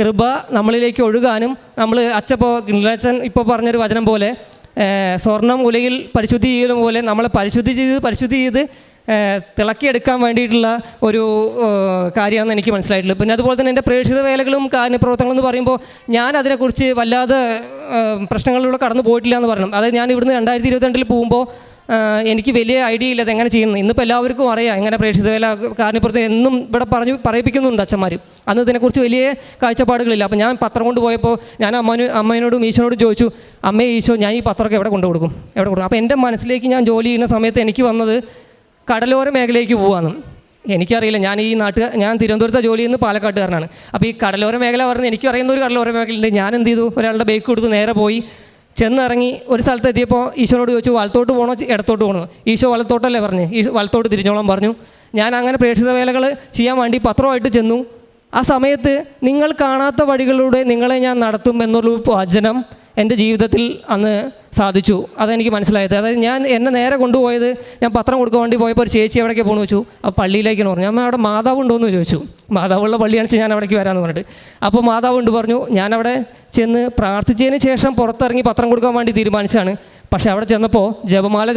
കൃപ നമ്മളിലേക്ക് ഒഴുകാനും നമ്മൾ അച്ഛൻ ഇപ്പോൾ പറഞ്ഞൊരു വചനം പോലെ സ്വർണ്ണം ഉലയിൽ പരിശുദ്ധി ചെയ്യലും പോലെ നമ്മളെ പരിശുദ്ധി ചെയ്ത് തിളക്കിയെടുക്കാൻ വേണ്ടിയിട്ടുള്ള ഒരു കാര്യമാണെന്ന് എനിക്ക് മനസ്സിലായിട്ടുള്ളത്. പിന്നെ അതുപോലെ തന്നെ എൻ്റെ പ്രേക്ഷിത വേലകളും കാര്യപ്രവർത്തനങ്ങളും എന്ന് പറയുമ്പോൾ ഞാൻ അതിനെക്കുറിച്ച് വല്ലാതെ പ്രശ്നങ്ങളിലൂടെ കടന്നു പോയിട്ടില്ല എന്ന് പറയണം. അതായത് ഞാൻ ഇവിടുന്ന് 2022 പോകുമ്പോൾ എനിക്ക് വലിയ ഐഡിയ ഇല്ല അതെങ്ങനെ ചെയ്യുന്നത്. ഇന്നിപ്പോൾ എല്ലാവർക്കും അറിയാം എങ്ങനെ പ്രേക്ഷിത വേല കാര്യപ്രവർത്തനം എന്നും ഇവിടെ പറയിപ്പിക്കുന്നുണ്ട് അച്ഛന്മാർ. അന്ന് ഇതിനെക്കുറിച്ച് വലിയ കാഴ്ചപ്പാടുകളില്ല. അപ്പോൾ ഞാൻ പത്രം കൊണ്ട് പോയപ്പോൾ ഞാൻ അമ്മയോടും ഈശോനോടും ചോദിച്ചു, അമ്മേ ഈശോ ഞാൻ ഈ പത്രമൊക്കെ എവിടെ കൊടുക്കും. അപ്പോൾ എൻ്റെ മനസ്സിലേക്ക് ഞാൻ ജോലി ചെയ്യുന്ന സമയത്ത് എനിക്ക് വന്നത് കടലോര മേഖലയിലേക്ക് പോകാമെന്ന്. എനിക്കറിയില്ല, ഞാൻ തിരുവനന്തപുരത്തെ ജോലി ചെയ്യുന്ന പാലക്കാട്ടുകാരനാണ്. അപ്പോൾ ഈ കടലോര മേഖല പറഞ്ഞ് എനിക്കും അറിയുന്ന ഒരു കടലോര മേഖലയുണ്ട്. ഞാൻ എന്ത് ചെയ്തു, ഒരാളുടെ ബൈക്ക് കൊടുത്ത് നേരെ പോയി ചെന്നിറങ്ങി ഒരു സ്ഥലത്ത് എത്തിയപ്പോൾ ഈശോനോട് ചോദിച്ചു വലത്തോട്ട് പോകണോ ഇടത്തോട്ട് പോകണോ. ഈശോ വലത്തോട്ടല്ലേ പറഞ്ഞു, വലത്തോട്ട് തിരിഞ്ഞോളം പറഞ്ഞു. ഞാൻ അങ്ങനെ പ്രേക്ഷിത വേലകൾ ചെയ്യാൻ വേണ്ടി പത്രമായിട്ട് ചെന്നു. ആ സമയത്ത് നിങ്ങൾ കാണാത്ത വഴികളിലൂടെ നിങ്ങളെ ഞാൻ നടത്തും എന്നുള്ള വചനം എൻ്റെ ജീവിതത്തിൽ അന്ന് സാധിച്ചു. അതെനിക്ക് മനസ്സിലായത്. അതായത് എന്നെ നേരെ കൊണ്ടുപോയത്, ഞാൻ പത്രം കൊടുക്കാൻ വേണ്ടി പോയപ്പോൾ ഒരു ചേച്ചി എവിടേക്ക് പോകുന്നു വെച്ചു, ആ പള്ളിയിലേക്കെന്ന് പറഞ്ഞു. ഞാൻ അവിടെ മാതാവ് ഉണ്ടോയെന്ന് ചോദിച്ചു. മാതാവുള്ള പള്ളിയാണെന്ന് ഞാൻ അവിടേക്ക് വരാമെന്ന് പറഞ്ഞിട്ട്. അപ്പോൾ മാതാവ് ഉണ്ട് പറഞ്ഞു. ഞാനവിടെ ചെന്ന് പ്രാർത്ഥിച്ചതിന് ശേഷം പുറത്തിറങ്ങി പത്രം കൊടുക്കാൻ വേണ്ടി തീരുമാനിച്ചതാണ്. പക്ഷേ അവിടെ ചെന്നപ്പോൾ ജപമാല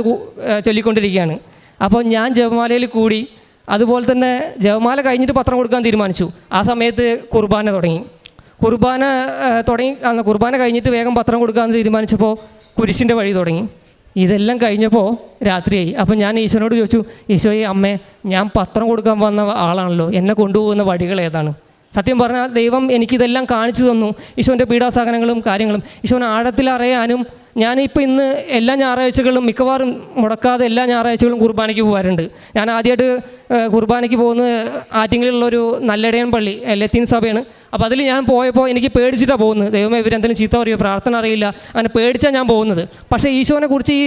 ചൊല്ലിക്കൊണ്ടിരിക്കുകയാണ്. അപ്പോൾ ഞാൻ ജപമാലയിൽ കൂടി. അതുപോലെ തന്നെ ജപമാല കഴിഞ്ഞിട്ട് പത്രം കൊടുക്കാൻ തീരുമാനിച്ചു. ആ സമയത്ത് കുർബാന തുടങ്ങി. കുർബാന കഴിഞ്ഞിട്ട് വേഗം പത്രം കൊടുക്കാമെന്ന് തീരുമാനിച്ചപ്പോൾ കുരിശിൻ്റെ വഴി തുടങ്ങി. ഇതെല്ലാം കഴിഞ്ഞപ്പോൾ രാത്രിയായി. അപ്പം ഞാൻ ഈശോനോട് ചോദിച്ചു, ഈശോയെ അമ്മേ ഞാൻ പത്രം കൊടുക്കാൻ വന്ന ആളാണല്ലോ, എന്നെ കൊണ്ടുപോകുന്ന വഴികൾ ഏതാണ്? സത്യം പറഞ്ഞാൽ ദൈവം എനിക്കിതെല്ലാം കാണിച്ചു തന്നു. ഈശോൻ്റെ പീഡാസഹനങ്ങളും കാര്യങ്ങളും ഈശോനെ ആഴത്തിൽ അറിയാനും ഞാനിപ്പോൾ ഇന്ന് എല്ലാ ഞായറാഴ്ചകളും മിക്കവാറും മുടക്കാതെ എല്ലാ ഞായറാഴ്ചകളും കുർബാനയ്ക്ക് പോകാറുണ്ട്. ഞാൻ ആദ്യമായിട്ട് കുർബാനയ്ക്ക് പോകുന്നത് ആറ്റിങ്ങലുള്ളൊരു നല്ലടയൻ പള്ളി ലത്തീൻ സഭയാണ്. അപ്പോൾ അതിൽ ഞാൻ പോയപ്പോൾ എനിക്ക് പേടിച്ചിട്ടാണ് പോകുന്നത്. ദൈവമേ ഇവരെന്തെങ്കിലും ചീത്ത പറയുമോ, പ്രാർത്ഥന അറിയില്ല, അങ്ങനെ പേടിച്ചാണ് ഞാൻ പോകുന്നത്. പക്ഷേ ഈശോനെ കുറിച്ച് ഈ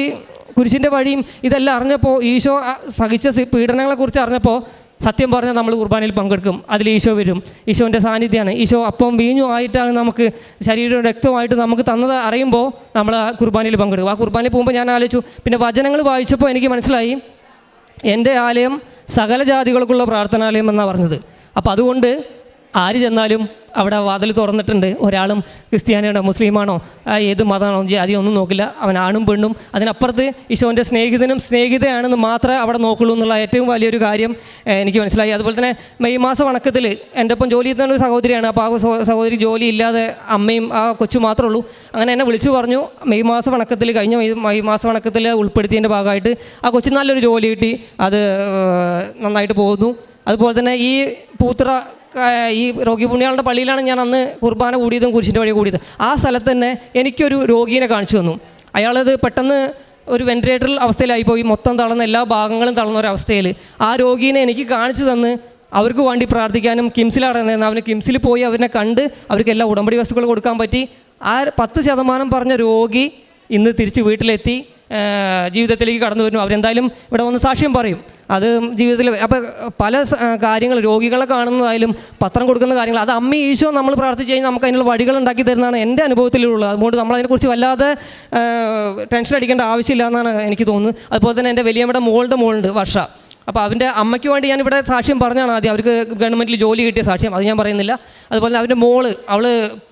കുരിശിൻ്റെ വഴിയും ഇതെല്ലാം അറിഞ്ഞപ്പോൾ, ഈശോ സഹിച്ച പീഡനങ്ങളെക്കുറിച്ച് അറിഞ്ഞപ്പോൾ സത്യം പറഞ്ഞാൽ നമ്മൾ കുർബാനയിൽ പങ്കെടുക്കും. അതിൽ ഈശോ വരും, ഈശോൻ്റെ സാന്നിധ്യമാണ്. ഈശോ അപ്പം വീഞ്ഞു ആയിട്ടാണ് നമുക്ക് ശരീരവും രക്തമായിട്ട് നമുക്ക് തന്നത് അറിയുമ്പോൾ നമ്മൾ ആ കുർബാനയിൽ പങ്കെടുക്കും. ആ കുർബാനയിൽ പോകുമ്പോൾ ഞാൻ ആലോചിച്ചു, പിന്നെ വചനങ്ങൾ വായിച്ചപ്പോൾ എനിക്ക് മനസ്സിലായി എൻ്റെ ആലയം സകല ജാതികൾക്കുള്ള പ്രാർത്ഥനാലയം എന്നാണ് പറഞ്ഞത്. അപ്പോൾ അതുകൊണ്ട് ആര് ചെന്നാലും അവിടെ വാതിൽ തുറന്നിട്ടുണ്ട്. ഒരാളും ക്രിസ്ത്യാനിയാണോ മുസ്ലിമാണോ ഏത് മതമാണോ ജാതി ഒന്നും നോക്കില്ല. അവൻ ആണും പെണ്ണും. അതിനപ്പുറത്ത് ഈശോൻ്റെ സ്നേഹിതനും സ്നേഹിതയാണെന്ന് മാത്രമേ അവിടെ നോക്കുള്ളൂ എന്നുള്ള ഏറ്റവും വലിയൊരു കാര്യം എനിക്ക് മനസ്സിലായി. അതുപോലെ തന്നെ മെയ് മാസ വണക്കത്തിൽ എൻ്റെ ഒപ്പം ജോലി ചെയ്യുന്ന ഒരു സഹോദരിയാണ്. അപ്പോൾ ആ സഹോദരി ജോലി ഇല്ലാതെ അമ്മയും ആ കൊച്ചു മാത്രമേ ഉള്ളൂ. അങ്ങനെ എന്നെ വിളിച്ചു പറഞ്ഞു, കഴിഞ്ഞ മെയ് മാസ വണക്കത്തിൽ ഉൾപ്പെടുത്തിയതിൻ്റെ ഭാഗമായിട്ട് ആ കൊച്ചു നല്ലൊരു ജോലി കിട്ടി, അത് നന്നായിട്ട് പോകുന്നു. അതുപോലെ തന്നെ ഈ പൂത്തറ ഈ രോഗി പുണ്യാളുടെ പള്ളിയിലാണ് ഞാൻ അന്ന് കുർബാന കൂടിയതും കുരിശിൻ്റെ വഴി കൂടിയത്. ആ സ്ഥലത്ത് തന്നെ എനിക്കൊരു രോഗീനെ കാണിച്ചു തന്നു. അയാളത് പെട്ടെന്ന് ഒരു വെൻറ്റിലേറ്ററിൽ അവസ്ഥയിലായിപ്പോയി, മൊത്തം തളർന്ന എല്ലാ ഭാഗങ്ങളും തളർന്ന ഒരവസ്ഥയിൽ. ആ രോഗീനെ എനിക്ക് കാണിച്ചു തന്ന് അവർക്ക് വേണ്ടി പ്രാർത്ഥിക്കാനും കിംസിലാണ് അവന് കിംസിൽ പോയി അവരെ കണ്ട് അവർക്ക് എല്ലാ ഉടമ്പടി വസ്തുക്കൾ കൊടുക്കാൻ പറ്റി. ആ 10% പറഞ്ഞ രോഗി ഇന്ന് തിരിച്ച് വീട്ടിലെത്തി ജീവിതത്തിലേക്ക് കടന്നു വരുന്നു. അവരെന്തായാലും ഇവിടെ വന്ന് സാക്ഷ്യം പറയും. അത് ജീവിതത്തിൽ അപ്പോൾ പല കാര്യങ്ങൾ രോഗികളെ കാണുന്നതായാലും പത്രം കൊടുക്കുന്ന കാര്യങ്ങൾ അത് അമ്മ ഈശോ നമ്മൾ പ്രാർത്ഥിച്ച് കഴിഞ്ഞാൽ നമുക്ക് അതിനുള്ള വഴികൾ ഉണ്ടാക്കി തരുന്നതാണ് എൻ്റെ അനുഭവത്തിലുള്ളത്. അതുകൊണ്ട് നമ്മളതിനെക്കുറിച്ച് വല്ലാതെ ടെൻഷൻ അടിക്കേണ്ട ആവശ്യമില്ല എന്നാണ് എനിക്ക് തോന്നുന്നത്. അതുപോലെ തന്നെ എൻ്റെ വലിയമ്മയുടെ മോളുണ്ട് വർഷ. അപ്പോൾ അവൻ്റെ അമ്മയ്ക്ക് വേണ്ടി ഞാനിവിടെ സാക്ഷ്യം പറഞ്ഞാണ് ആദ്യം. അവർക്ക് ഗവൺമെൻറ്റിൽ ജോലി കിട്ടിയ സാക്ഷ്യം, അത് ഞാൻ പറയുന്നില്ല. അതുപോലെ അവൻ്റെ മോള്, അവൾ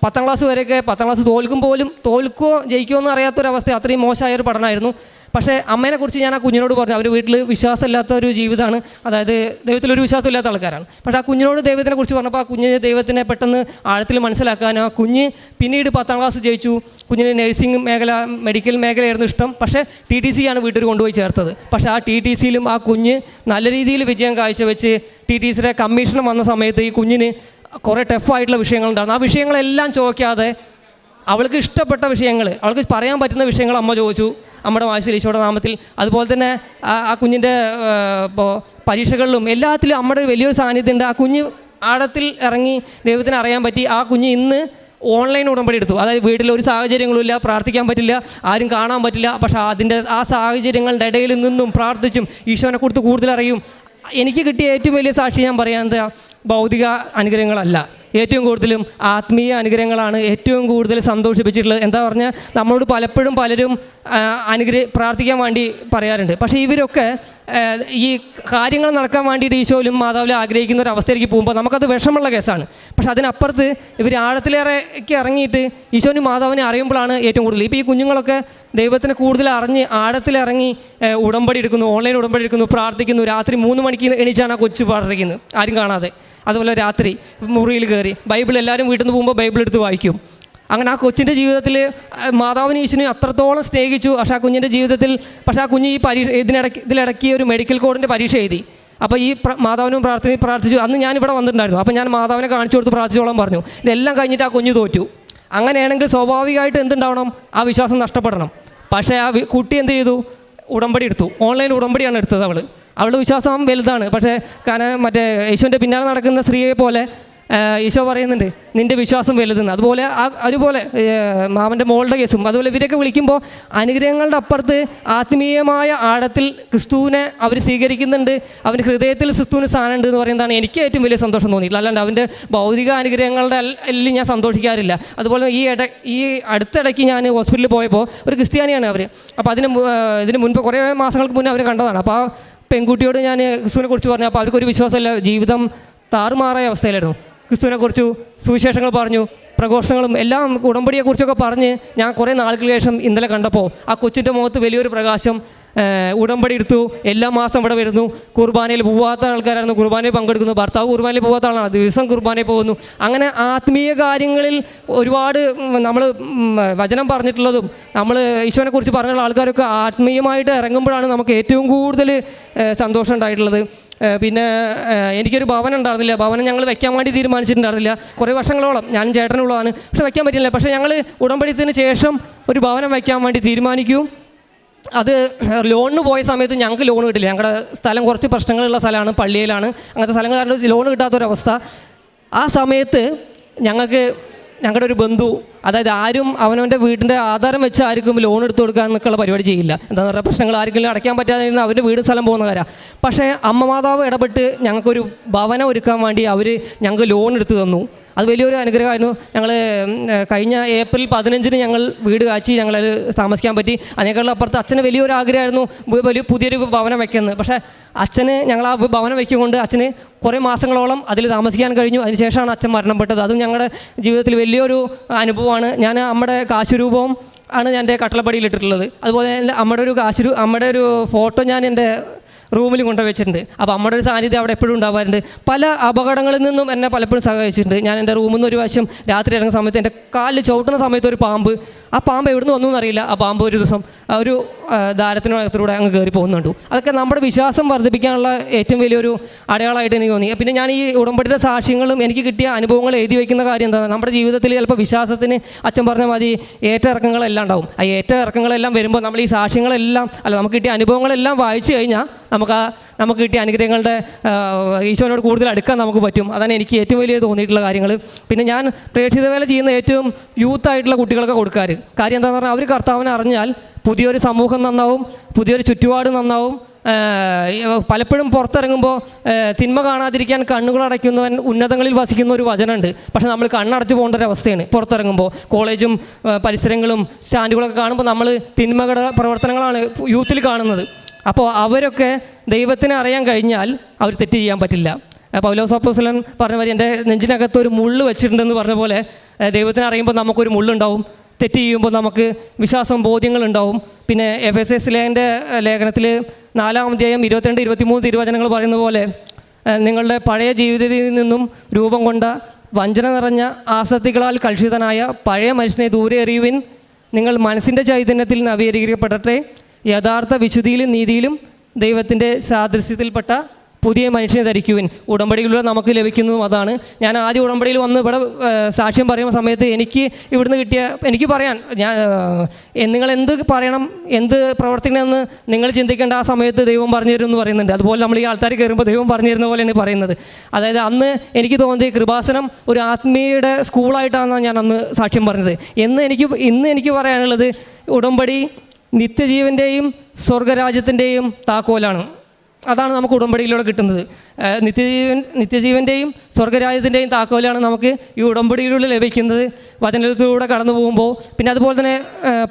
10ാം ക്ലാസ് വരെയൊക്കെ 10ാം ക്ലാസ് തോൽക്കുമോ ജയിക്കുമോ എന്ന് അറിയാത്തൊരവസ്ഥ, അത്രയും മോശമായൊരു പഠനമായിരുന്നു. പക്ഷേ അമ്മേനെക്കുറിച്ച് ഞാൻ ആ കുഞ്ഞിനോട് പറഞ്ഞു, അവർ വീട്ടിൽ വിശ്വാസമില്ലാത്ത ഒരു ജീവിതമാണ്, അതായത് ദൈവത്തിലൊരു വിശ്വാസമില്ലാത്ത ആൾക്കാരാണ്. പക്ഷേ ആ കുഞ്ഞിനോട് ദൈവത്തിനെ കുറിച്ച് പറഞ്ഞപ്പോൾ ആ കുഞ്ഞിന് ദൈവത്തിനെ പെട്ടെന്ന് ആഴത്തിൽ മനസ്സിലാക്കാനും ആ കുഞ്ഞ് പിന്നീട് 10ാം ക്ലാസ് ജയിച്ചു. കുഞ്ഞിന് നഴ്സിംഗ് മേഖല, മെഡിക്കൽ മേഖലയായിരുന്നു ഇഷ്ടം. പക്ഷേ TTC ആണ് വീട്ടിൽ കൊണ്ടുപോയി ചേർത്തത്. പക്ഷേ ആ TTCയിലും ആ കുഞ്ഞ് നല്ല രീതിയിൽ വിജയം കാഴ്ചവെച്ച് TTCയുടെ കമ്മീഷൻ വന്ന സമയത്ത് ഈ കുഞ്ഞിന് കുറേ ടഫായിട്ടുള്ള വിഷയങ്ങളുണ്ടായിരുന്നു. ആ വിഷയങ്ങളെല്ലാം ചോദിക്കാതെ അവൾക്ക് ഇഷ്ടപ്പെട്ട വിഷയങ്ങൾ, അവൾക്ക് പറയാൻ പറ്റുന്ന വിഷയങ്ങൾ അമ്മ ചോദിച്ചു, നമ്മുടെ വാത്സല്യ ഈശോയുടെ നാമത്തിൽ. അതുപോലെ തന്നെ ആ കുഞ്ഞിൻ്റെ ഇപ്പോൾ പരീക്ഷകളിലും എല്ലാത്തിലും അമ്മയുടെ വലിയൊരു സാന്നിധ്യമുണ്ട്. ആ കുഞ്ഞ് ആഴത്തിൽ ഇറങ്ങി ദൈവത്തിന് അറിയാൻ പറ്റി. ആ കുഞ്ഞ് ഇന്ന് ഓൺലൈൻ ഉടമ്പടി എടുത്തു. അതായത് വീട്ടിൽ ഒരു സാഹചര്യങ്ങളുമില്ല, പ്രാർത്ഥിക്കാൻ പറ്റില്ല, ആരും കാണാൻ പറ്റില്ല. പക്ഷേ ആ സാഹചര്യങ്ങളുടെ ഇടയിൽ നിന്നും പ്രാർത്ഥിച്ചും ഈശോനെ കുറിച്ച് കൂടുതൽ അറിയും. എനിക്ക് കിട്ടിയ ഏറ്റവും വലിയ സാക്ഷി ഞാൻ പറയാൻ എന്താ, ഭൗതിക അനുഗ്രഹങ്ങളല്ല, ഏറ്റവും കൂടുതലും ആത്മീയ അനുഗ്രഹങ്ങളാണ് ഏറ്റവും കൂടുതൽ സന്തോഷിപ്പിച്ചിട്ടുള്ളത്. എന്താ പറഞ്ഞാൽ നമ്മളോട് പലപ്പോഴും പലരും പ്രാർത്ഥിക്കാൻ വേണ്ടി പറയാറുണ്ട്. പക്ഷേ ഇവരൊക്കെ ഈ കാര്യങ്ങൾ നടക്കാൻ വേണ്ടിയിട്ട് ഈശോയിലും മാതാവിലും ആഗ്രഹിക്കുന്ന ഒരു അവസ്ഥയിലേക്ക് പോകുമ്പോൾ നമുക്കത് വിഷമുള്ള കേസാണ്. പക്ഷെ അതിനപ്പുറത്ത് ഇവർ ആഴത്തിലേറെക്ക് ഇറങ്ങിയിട്ട് ഈശോനും മാതാവിനെ അറിയുമ്പോഴാണ് ഏറ്റവും കൂടുതൽ. ഇപ്പോൾ ഈ കുഞ്ഞുങ്ങളൊക്കെ ദൈവത്തിനെ കൂടുതൽ അറിഞ്ഞ് ആഴത്തിലിറങ്ങി ഉടമ്പടി എടുക്കുന്നു, ഓൺലൈൻ ഉടമ്പടി എടുക്കുന്നു, പ്രാർത്ഥിക്കുന്നു. രാത്രി 3 മണിക്ക് എണീച്ചാണ് ആ കൊച്ചു പ്രാർത്ഥിക്കുന്നത്, ആരും കാണാതെ. അതുപോലെ രാത്രി മുറിയിൽ കയറി ബൈബിൾ, എല്ലാവരും വീട്ടിൽ നിന്ന് പോകുമ്പോൾ ബൈബിൾ എടുത്ത് വായിക്കും. അങ്ങനെ ആ കൊച്ചിൻ്റെ ജീവിതത്തിൽ മാതാവിനെ ഈശോനെയും അത്രത്തോളം സ്നേഹിച്ചു. പക്ഷേ ആ കുഞ്ഞിൻ്റെ ജീവിതത്തിൽ ആ കുഞ്ഞ് ഈ ഇതിലിടയ്ക്ക് ഒരു മെഡിക്കൽ കോഡിൻ്റെ പരീക്ഷ എഴുതി. അപ്പോൾ ഈ മാതാവിനും പ്രാർത്ഥിച്ചു. അന്ന് ഞാനിവിടെ വന്നിട്ടുണ്ടായിരുന്നു. അപ്പോൾ ഞാൻ മാതാവിനെ കാണിച്ചു കൊടുത്ത് പ്രാർത്ഥിച്ചോളം പറഞ്ഞു. ഇതെല്ലാം കഴിഞ്ഞിട്ട് ആ കുഞ്ഞ് തോറ്റു. അങ്ങനെയാണെങ്കിൽ സ്വാഭാവികമായിട്ട് എന്തുണ്ടാവണം, ആ വിശ്വാസം നഷ്ടപ്പെടണം. പക്ഷേ ആ കുട്ടി എന്ത് ചെയ്തു, ഉടമ്പടി എടുത്തു. ഓൺലൈൻ ഉടമ്പടിയാണ് എടുത്തത്. അവളുടെ വിശ്വാസം വലുതാണ്. പക്ഷേ കാരണം യേശുവിൻ്റെ പിന്നാലെ നടക്കുന്ന സ്ത്രീയെ പോലെ ഈശോ പറയുന്നുണ്ട് നിൻ്റെ വിശ്വാസം വലുതെന്ന്. അതുപോലെ മാമൻ്റെ മോളുടെ കേസും അതുപോലെ ഇവരൊക്കെ വിളിക്കുമ്പോൾ അനുഗ്രഹങ്ങളുടെ അപ്പുറത്ത് ആത്മീയമായ ആഴത്തിൽ ക്രിസ്തുവിനെ അവർ സ്വീകരിക്കുന്നുണ്ട്. അവൻ്റെ ഹൃദയത്തിൽ ക്രിസ്തുവിന് സ്ഥാനമുണ്ട് എന്ന് പറയുന്നതാണ് എനിക്ക് ഏറ്റവും വലിയ സന്തോഷം തോന്നിയിട്ടില്ല. അല്ലാണ്ട് അവൻ്റെ ഭൗതിക അനുഗ്രഹങ്ങളുടെ എല്ലാം ഞാൻ സന്തോഷിക്കാറില്ല. അതുപോലെ ഈ അടുത്തിടയ്ക്ക് ഞാൻ ഹോസ്പിറ്റലിൽ പോയപ്പോൾ ഒരു ക്രിസ്ത്യാനിയാണ് അവർ. അപ്പോൾ ഇതിന് മുൻപ് കുറേ മാസങ്ങൾക്ക് മുന്നേ അവർ കണ്ടതാണ്. അപ്പോൾ ആ പെൺകുട്ടിയോട് ഞാൻ ക്രിസ്തുവിനെ കുറിച്ച് പറഞ്ഞു. അപ്പോൾ അവർക്കൊരു വിശ്വാസമില്ല, ജീവിതം താറുമാറായ അവസ്ഥയിലായിരുന്നു. ക്രിസ്തുവിനെക്കുറിച്ച് സുവിശേഷങ്ങൾ പറഞ്ഞു, പ്രഘോഷണങ്ങളും എല്ലാം ഉടമ്പടിയെക്കുറിച്ചൊക്കെ പറഞ്ഞ് ഞാൻ കുറേ നാളുകൾക്ക് ശേഷം ഇന്നലെ കണ്ടപ്പോൾ ആ കൊച്ചിൻ്റെ മുഖത്ത് വലിയൊരു പ്രകാശം. ഉടമ്പടി എടുത്തു, എല്ലാ മാസം ഇവിടെ വരുന്നു. കുർബാനയിൽ പോവാത്ത ആൾക്കാരായിരുന്നു, കുർബാനയിൽ പങ്കെടുക്കുന്നു. ഭർത്താവ് കുർബാനയിൽ പോകാത്ത ആളാണ്, ദിവസം കുർബാനയിൽ പോകുന്നു. അങ്ങനെ ആത്മീയ കാര്യങ്ങളിൽ ഒരുപാട് നമ്മൾ വചനം പറഞ്ഞിട്ടുള്ളതും നമ്മൾ ഈശോനെക്കുറിച്ച് പറഞ്ഞുള്ള ആൾക്കാരൊക്കെ ആത്മീയമായിട്ട് ഇറങ്ങുമ്പോഴാണ് നമുക്ക് ഏറ്റവും കൂടുതൽ സന്തോഷം ഉണ്ടായിട്ടുള്ളത്. പിന്നെ എനിക്കൊരു ഭവനം ഉണ്ടായിരുന്നില്ല. ഭവനം ഞങ്ങൾ വെക്കാൻ വേണ്ടി തീരുമാനിച്ചിട്ടുണ്ടായിരുന്നില്ല. കുറേ വർഷങ്ങളോളം ഞാനും ചേട്ടനുള്ളതാണ്. പക്ഷെ വെക്കാൻ പറ്റില്ല. പക്ഷേ ഞങ്ങൾ ഉടമ്പടിത്തിന് ശേഷം ഒരു ഭവനം വയ്ക്കാൻ വേണ്ടി തീരുമാനിക്കും. അത് ലോണിന് പോയ സമയത്ത് ഞങ്ങൾക്ക് ലോൺ കിട്ടില്ല. ഞങ്ങളുടെ സ്ഥലം കുറച്ച് പ്രശ്നങ്ങളുള്ള സ്ഥലമാണ്, പള്ളിയിലാണ്. അങ്ങനത്തെ സ്ഥലങ്ങൾ കാരണം ലോൺ കിട്ടാത്തൊരവസ്ഥ. ആ സമയത്ത് ഞങ്ങളുടെ ഒരു ബന്ധു, അതായത് ആരും അവനവൻ്റെ വീടിൻ്റെ ആധാരം വെച്ച് ആർക്കും ലോൺ എടുത്തു കൊടുക്കാൻ എന്നൊക്കെയുള്ള പരിപാടി ചെയ്യില്ല. എന്താണെന്ന് പറഞ്ഞാൽ പ്രശ്നങ്ങൾ ആർക്കെങ്കിലും അടയ്ക്കാൻ പറ്റാതെ അവൻ്റെ വീട് സ്ഥലം പോകുന്ന കാര്യമാണ്. പക്ഷേ അമ്മ മാതാവ് ഇടപെട്ട് ഞങ്ങൾക്കൊരു ഭവനം ഒരുക്കാൻ വേണ്ടി ഞങ്ങൾക്ക് ലോൺ എടുത്തു തന്നു. അത് വലിയൊരു അനുഗ്രഹമായിരുന്നു. ഞങ്ങൾ കഴിഞ്ഞ ഏപ്രിൽ 15 ഞങ്ങൾ വീട് കാച്ചി ഞങ്ങളത് താമസിക്കാൻ പറ്റി. അതിനേക്കാളും അപ്പുറത്ത് അച്ഛന് വലിയൊരു ആഗ്രഹമായിരുന്നു പുതിയൊരു ഭവനം വയ്ക്കുന്നത്. പക്ഷേ ഞങ്ങൾ ആ ഭവനം വയ്ക്കുകൊണ്ട് അച്ഛന് കുറേ മാസങ്ങളോളം അതിൽ താമസിക്കാൻ കഴിഞ്ഞു. അതിനുശേഷമാണ് അച്ഛൻ മരണപ്പെട്ടത്. അതും ഞങ്ങളുടെ ജീവിതത്തിൽ വലിയൊരു അനുഭവമാണ്. ഞാൻ അമ്മയുടെ കാശുരൂപവും ആണ് ഞാൻ എൻ്റെ കട്ടളപ്പടിയിലിട്ടിട്ടുള്ളത്. അതുപോലെ അമ്മയുടെ ഒരു ഫോട്ടോ ഞാൻ എൻ്റെ റൂമിൽ കൊണ്ടുവച്ചിട്ടുണ്ട്. അപ്പോൾ അമ്മയുടെ ഒരു സാന്നിധ്യം അവിടെ എപ്പോഴും ഉണ്ടാവാറുണ്ട്. പല അപകടങ്ങളിൽ നിന്നും എന്നെ പലപ്പോഴും സഹായിച്ചിട്ടുണ്ട്. ഞാൻ എൻ്റെ റൂമിൽ നിന്ന് ഒരു വശം രാത്രി ഇറങ്ങുന്ന സമയത്ത് എൻ്റെ കാലിൽ ചവിട്ടുന്ന സമയത്ത് ഒരു പാമ്പ് ആ പാമ്പ് എവിടുന്ന് വന്നു എന്നറിയില്ല. ആ പാമ്പ് ഒരു ദിവസം ഒരു ദാരത്തിനകത്തൂടെ അങ്ങ് കയറി പോകുന്നുണ്ടു. അതൊക്കെ നമ്മുടെ വിശ്വാസം വർദ്ധിപ്പിക്കാനുള്ള ഏറ്റവും വലിയൊരു അടയാളമായിട്ട് എനിക്ക് തോന്നി. പിന്നെ ഞാൻ ഈ ഉടമ്പടിയുടെ സാക്ഷ്യങ്ങളും എനിക്ക് കിട്ടിയ അനുഭവങ്ങൾ എഴുതി വയ്ക്കുന്ന കാര്യം എന്താണ്, നമ്മുടെ ജീവിതത്തിൽ ചിലപ്പോൾ വിശ്വാസത്തിന് അച്ഛൻ പറഞ്ഞ മതി ഏറ്റയിറക്കങ്ങളെല്ലാം ഉണ്ടാവും. ആ ഏറ്റയിറക്കങ്ങളെല്ലാം വരുമ്പോൾ നമ്മൾ ഈ സാക്ഷ്യങ്ങളെല്ലാം നമുക്ക് കിട്ടിയ അനുഭവങ്ങളെല്ലാം വായിച്ചു കഴിഞ്ഞാൽ നമുക്ക് കിട്ടിയ അനുഗ്രഹങ്ങളുടെ ഈശോനോട് കൂടുതൽ അടുക്കാൻ നമുക്ക് പറ്റും. അതാണ് എനിക്ക് ഏറ്റവും വലിയ തോന്നിയിട്ടുള്ള കാര്യങ്ങൾ. പിന്നെ ഞാൻ പ്രേക്ഷിത വേല ചെയ്യുന്ന ഏറ്റവും യൂത്തായിട്ടുള്ള കുട്ടികൾക്ക് കൊടുക്കാറ്. കാര്യം എന്താണെന്ന് പറഞ്ഞാൽ അവർ കർത്താവിനെ അറിഞ്ഞാൽ പുതിയൊരു സമൂഹം നന്നാവും, പുതിയൊരു ചുറ്റുപാട് നന്നാവും. പലപ്പോഴും പുറത്തിറങ്ങുമ്പോൾ തിന്മ കാണാതിരിക്കാൻ കണ്ണുകൾ അടയ്ക്കുന്നവൻ ഉന്നതങ്ങളിൽ വസിക്കുന്ന ഒരു വചനമുണ്ട്. പക്ഷേ നമ്മൾ കണ്ണടച്ച് പോകേണ്ട ഒരു അവസ്ഥയാണ്. പുറത്തിറങ്ങുമ്പോൾ കോളേജും പരിസരങ്ങളും സ്റ്റാൻഡുകളൊക്കെ കാണുമ്പോൾ നമ്മൾ തിന്മകളുടെ പ്രവർത്തനങ്ങളാണ് യൂത്തിൽ കാണുന്നത്. അപ്പോൾ അവരൊക്കെ ദൈവത്തിനെ അറിയാൻ കഴിഞ്ഞാൽ അവർ തെറ്റ് ചെയ്യാൻ പറ്റില്ല. പൗലോസ് അപ്പോസ്തലൻ പറഞ്ഞ പോലെ എൻ്റെ നെഞ്ചിനകത്ത് ഒരു മുള്ള് വെച്ചിട്ടുണ്ടെന്ന് പറഞ്ഞ പോലെ ദൈവത്തിനെ അറിയുമ്പോൾ നമുക്കൊരു മുള്ളുണ്ടാവും. തെറ്റ് ചെയ്യുമ്പോൾ നമുക്ക് വിശ്വാസം ബോധ്യങ്ങളുണ്ടാവും. പിന്നെ എഫെസസിലെ ലേഖനത്തിൽ 4-ാം അധ്യായം 22-23 തിരുവചനങ്ങൾ പറയുന്ന പോലെ നിങ്ങളുടെ പഴയ ജീവിതത്തിൽ നിന്നും രൂപം കൊണ്ട വഞ്ചന നിറഞ്ഞ ആസക്തികളാൽ കലുഷിതനായ പഴയ മനുഷ്യനെ ദൂരെ എറിയുവിൻ. നിങ്ങൾ മനസ്സിൻ്റെ ചൈതന്യത്തിൽ നവീകരിക്കപ്പെടട്ടെ. യഥാർത്ഥ വിശുദ്ധിയിലും നീതിയിലും ദൈവത്തിൻ്റെ സാദൃശ്യത്തിൽപ്പെട്ട പുതിയ മനുഷ്യനെ ധരിക്കുവിൻ. ഉടമ്പടികളിലൂടെ നമുക്ക് ലഭിക്കുന്നതും അതാണ്. ഞാൻ ആദ്യ ഉടമ്പടിയിൽ വന്ന് ഇവിടെ സാക്ഷ്യം പറയുന്ന സമയത്ത് എനിക്ക് പറയാൻ നിങ്ങൾ എന്ത് പറയണം, എന്ത് പ്രവർത്തിക്കണമെന്ന് നിങ്ങൾ ചിന്തിക്കേണ്ട ആ സമയത്ത് ദൈവം പറഞ്ഞു തരും എന്ന് പറയുന്നുണ്ട്. അതുപോലെ നമ്മൾ ഈ ആൾക്കാർ കയറുമ്പോൾ ദൈവം പറഞ്ഞു തരുന്ന പോലെയാണ് പറയുന്നത്. അതായത് അന്ന് എനിക്ക് തോന്നിയത് കൃപാസനം ഒരു ആത്മീയയുടെ സ്കൂളായിട്ടാണ് ഞാൻ അന്ന് സാക്ഷ്യം പറഞ്ഞത്. ഇന്ന് എനിക്ക് പറയാനുള്ളത് ഉടമ്പടി നിത്യജീവൻ്റെയും സ്വർഗരാജ്യത്തിൻ്റെയും താക്കോലാണ്. അതാണ് നമുക്ക് ഉടമ്പടിയിലൂടെ കിട്ടുന്നത്. നിത്യജീവൻ്റെയും സ്വർഗരാജ്യത്തിൻ്റെയും താക്കോലാണ് നമുക്ക് ഈ ഉടമ്പടിയിലൂടെ ലഭിക്കുന്നത് വചനത്തിലൂടെ കടന്നു പോകുമ്പോൾ. പിന്നെ അതുപോലെ തന്നെ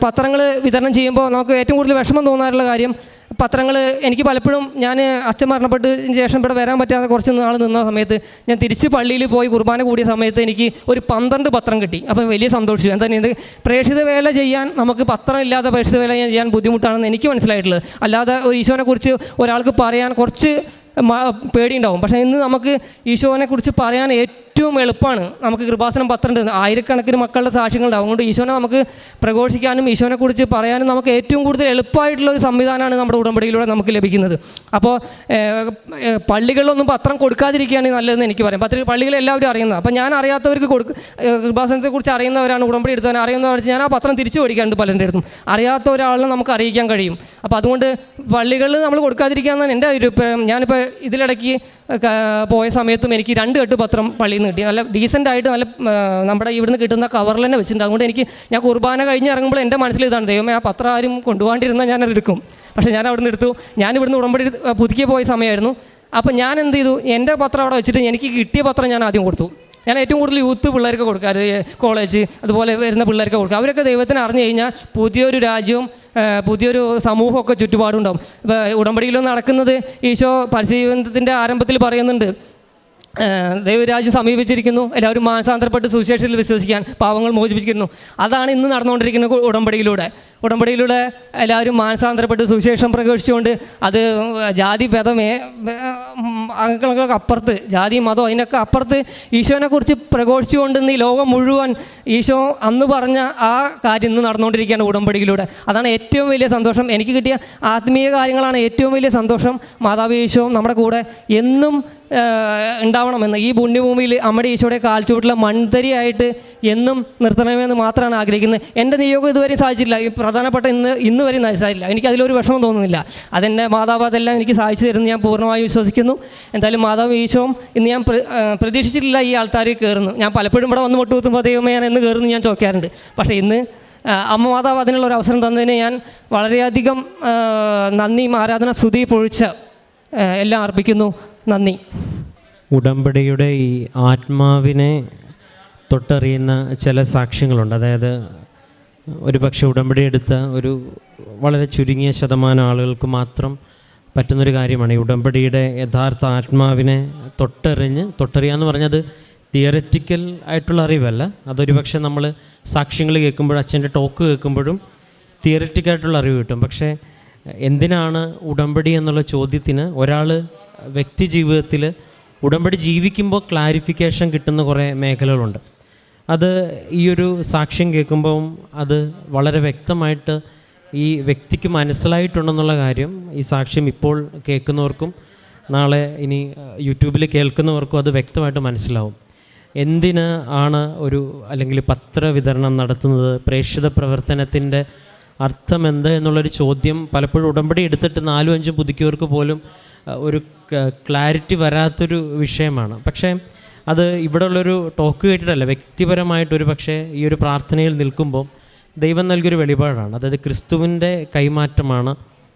പത്രങ്ങൾ വിതരണം ചെയ്യുമ്പോൾ നമുക്ക് ഏറ്റവും കൂടുതൽ വിഷമം തോന്നാറുള്ള കാര്യം പത്രങ്ങൾ എനിക്ക് പലപ്പോഴും ഞാൻ അച്ഛൻ മരണപ്പെട്ടതിന് ശേഷം ഇവിടെ വരാൻ പറ്റാതെ കുറച്ച് നാൾ നിന്ന സമയത്ത് ഞാൻ തിരിച്ച് പള്ളിയിൽ പോയി കുർബാന കൂടിയ സമയത്ത് എനിക്ക് ഒരു 12 പത്രം കിട്ടി. അപ്പം വലിയ സന്തോഷിച്ചു. എന്താ പ്രേക്ഷിത വേല ചെയ്യാൻ നമുക്ക് പത്രം ഇല്ലാതെ പ്രേക്ഷിത വേല ചെയ്യാൻ ബുദ്ധിമുട്ടാണെന്ന് എനിക്ക് മനസ്സിലായിട്ടുള്ളത്. അല്ലാതെ ഒരു ഈശോനെക്കുറിച്ച് ഒരാൾക്ക് പറയാൻ കുറച്ച് പേടിയുണ്ടാവും. പക്ഷേ ഇന്ന് നമുക്ക് ഈശോനെക്കുറിച്ച് പറയാൻ ഏറ്റവും എളുപ്പമാണ്. നമുക്ക് കൃപാസനം പത്രം ഉണ്ട്, ആയിരക്കണക്കിന് മക്കളുടെ സാക്ഷ്യങ്ങളുണ്ടാവും. അതുകൊണ്ട് ഈശോനെ നമുക്ക് പ്രഘോഷിക്കാനും ഈശോനെക്കുറിച്ച് പറയാനും നമുക്ക് ഏറ്റവും കൂടുതൽ എളുപ്പമായിട്ടുള്ളൊരു സംവിധാനമാണ് നമ്മുടെ ഉടമ്പടിയിലൂടെ നമുക്ക് ലഭിക്കുന്നത്. അപ്പോൾ പള്ളികളിലൊന്നും പത്രം കൊടുക്കാതിരിക്കുകയാണ് നല്ലതെന്ന് എനിക്ക് പറയാം. പള്ളികളെല്ലാവരും അറിയുന്നത്. അപ്പോൾ ഞാൻ അറിയാത്തവർക്ക് കൃപാസനത്തെക്കുറിച്ച് അറിയുന്നവരാണ് ഉടമ്പടി എടുത്തവൻ അറിയുന്നവർ ഞാൻ ആ പത്രം തിരിച്ചു മേടിക്കാറുണ്ട് പലരുടെ അടുത്തും. അറിയാത്ത ഒരാളിനെ നമുക്ക് അറിയിക്കാൻ കഴിയും. അപ്പോൾ അതുകൊണ്ട് പള്ളികളിൽ നമ്മൾ കൊടുക്കാതിരിക്കുകയെന്നാണ് എൻ്റെ അഭിപ്രായം. ഞാനിപ്പോൾ ഇതിലിടയ്ക്ക് പോയ സമയത്തും എനിക്ക് 2 കെട്ട് പത്രം പള്ളിയിൽ നിന്ന് കിട്ടി. നല്ല ഡീസൻ്റായിട്ട് നല്ല നമ്മുടെ ഇവിടുന്ന് കിട്ടുന്ന കവറിൽ തന്നെ വെച്ചിട്ടുണ്ട്. അതുകൊണ്ട് ഞാൻ കുർബാന കഴിഞ്ഞ് ഇറങ്ങുമ്പോൾ എൻ്റെ മനസ്സിൽ ഇതാണ്, ദൈവമേ ആ പത്രം ആരും കൊണ്ടുപോകാണ്ടിരുന്നാൽ ഞാനത് എടുക്കും. പക്ഷേ ഞാൻ അവിടെ നിന്ന് എടുത്തു. ഞാനിവിടുന്ന് ഉടമ്പടി പുതുക്കി പോയ സമയമായിരുന്നു. അപ്പോൾ ഞാൻ എന്ത് ചെയ്തു, എൻ്റെ പത്രം അവിടെ വെച്ചിട്ട് എനിക്ക് കിട്ടിയ പത്രം ഞാൻ ആദ്യം കൊടുത്തു. ഞാൻ ഏറ്റവും കൂടുതൽ യൂത്ത് പിള്ളേർക്ക് കൊടുക്കാറ്, കോളേജ് അതുപോലെ വരുന്ന പിള്ളേർക്ക് കൊടുക്കുക. അവരൊക്കെ ദൈവത്തിന് അറിഞ്ഞു കഴിഞ്ഞാൽ പുതിയൊരു രാജ്യവും പുതിയൊരു സമൂഹമൊക്കെ ചുറ്റുപാടുണ്ടാവും. ഇപ്പോൾ ഉടമ്പടിയിലും നടക്കുന്നത് ഈശോ പരിശീലനത്തിൻ്റെ ആരംഭത്തിൽ പറയുന്നുണ്ട്, ദൈവരാജ്യം സമീപിച്ചിരിക്കുന്നു, എല്ലാവരും മാനസാന്തരപ്പെട്ട് സുവിശേഷത്തിൽ വിശ്വസിക്കാൻ, പാവങ്ങൾ മോചിപ്പിച്ചിരിക്കുന്നു. അതാണ് ഇന്ന് നടന്നുകൊണ്ടിരിക്കുന്ന ഉടമ്പടിയിലൂടെ എല്ലാവരും മാനസാന്തരപ്പെട്ട് സുവിശേഷം പ്രഘോഷിച്ചുകൊണ്ട് അത് ജാതി ഭേദമേ അംഗങ്ങൾക്ക് അപ്പുറത്ത്, ജാതി മതം അതിനൊക്കെ അപ്പുറത്ത് ഈശോനെക്കുറിച്ച് പ്രഘോഷിച്ചുകൊണ്ട് ഇന്ന് ഈ ലോകം മുഴുവൻ ഈശോ അന്ന് പറഞ്ഞ ആ കാര്യം ഇന്ന് നടന്നുകൊണ്ടിരിക്കുകയാണ് ഉടമ്പടിയിലൂടെ. അതാണ് ഏറ്റവും വലിയ സന്തോഷം. എനിക്ക് കിട്ടിയ ആത്മീയ കാര്യങ്ങളാണ് ഏറ്റവും വലിയ സന്തോഷം. മാതാവ് ഈശോ നമ്മുടെ കൂടെ എന്നും ഉണ്ടാവണമെന്ന്, ഈ പുണ്യഭൂമിയിൽ അമ്മയുടെ ഈശോയുടെ കാൽച്ചുവട്ടിലെ മൺതരിയായിട്ട് എന്നും നിർത്തണമെന്ന് മാത്രമാണ് ആഗ്രഹിക്കുന്നത്. എൻ്റെ നിയോഗം ഇതുവരെ സാധിച്ചില്ല, ഈ പ്രധാനപ്പെട്ട ഇന്ന് വരെ സാധിച്ചില്ല. എനിക്കതിലൊരു വിഷമം തോന്നുന്നില്ല. അതെന്നെ മാതാവ് അതെല്ലാം എനിക്ക് സാധിച്ചു തരുന്നു ഞാൻ പൂർണ്ണമായും വിശ്വസിക്കുന്നു. എന്തായാലും മാതാവ് ഈശോയും ഇന്ന് ഞാൻ പ്രതീക്ഷിച്ചിട്ടില്ല ഈ ആൾക്കാർ കയറുന്നു. ഞാൻ പലപ്പോഴും ഇവിടെ വന്ന് മുട്ടുകുത്തുമ്പോൾ ദൈവമേ ഞാൻ എന്ന് കയറുന്നു ഞാൻ ചോദിക്കാറുണ്ട്. പക്ഷേ ഇന്ന് അമ്മ മാതാവ് അതിനുള്ളൊരു അവസരം തന്നതിന് ഞാൻ വളരെയധികം നന്ദിയും ആരാധന സ്തുതി പൊഴിച്ച എല്ലാം അർപ്പിക്കുന്നു. നന്ദി. ഉടമ്പടിയുടെ ഈ ആത്മാവിനെ തൊട്ടറിയുന്ന ചില സാക്ഷ്യങ്ങളുണ്ട്. അതായത് ഒരു പക്ഷേ ഉടമ്പടി എടുത്ത ഒരു വളരെ ചുരുങ്ങിയ ശതമാനം ആളുകൾക്ക് മാത്രം പറ്റുന്നൊരു കാര്യമാണ് ഈ ഉടമ്പടിയുടെ യഥാർത്ഥ ആത്മാവിനെ തൊട്ടറിയുക എന്ന് പറഞ്ഞത് തിയററ്റിക്കൽ ആയിട്ടുള്ള അറിവല്ല. അതൊരു പക്ഷേ നമ്മൾ സാക്ഷ്യങ്ങൾ കേൾക്കുമ്പോഴും അച്ഛൻ്റെ ടോക്ക് കേൾക്കുമ്പോഴും തിയററ്റിക്കായിട്ടുള്ള അറിവ് കിട്ടും. പക്ഷേ എന്തിനാണ് ഉടമ്പടി എന്നുള്ള ചോദ്യത്തിന് ഒരാൾ വ്യക്തി ജീവിതത്തിൽ ഉടമ്പടി ജീവിക്കുമ്പോൾ ക്ലാരിഫിക്കേഷൻ കിട്ടുന്ന കുറേ മേഖലകളുണ്ട്. അത് ഈ ഒരു സാക്ഷ്യം കേൾക്കുമ്പം അത് വളരെ വ്യക്തമായിട്ട് ഈ വ്യക്തിക്ക് മനസ്സിലായിട്ടുണ്ടെന്നുള്ള കാര്യം ഈ സാക്ഷ്യം ഇപ്പോൾ കേൾക്കുന്നവർക്കും നാളെ ഇനി യൂട്യൂബിൽ കേൾക്കുന്നവർക്കും അത് വ്യക്തമായിട്ട് മനസ്സിലാവും. എന്തിന് ആണ് അല്ലെങ്കിൽ പത്രവിതരണം നടത്തുന്നത്, പ്രേക്ഷിത പ്രവർത്തനത്തിൻ്റെ അർത്ഥം എന്ത് എന്നുള്ളൊരു ചോദ്യം പലപ്പോഴും ഉടമ്പടി എടുത്തിട്ട് 4-5 പുതുക്കിയവർക്ക് പോലും ഒരു ക്ലാരിറ്റി വരാത്തൊരു വിഷയമാണ്. പക്ഷേ അത് ഇവിടെ ഉള്ളൊരു ടോക്ക് കേട്ടിട്ടല്ല, വ്യക്തിപരമായിട്ടൊരു പക്ഷേ ഈ ഒരു പ്രാർത്ഥനയിൽ നിൽക്കുമ്പോൾ ദൈവം നൽകിയൊരു വെളിപാടാണ്. അതായത് ക്രിസ്തുവിൻ്റെ കൈമാറ്റമാണ്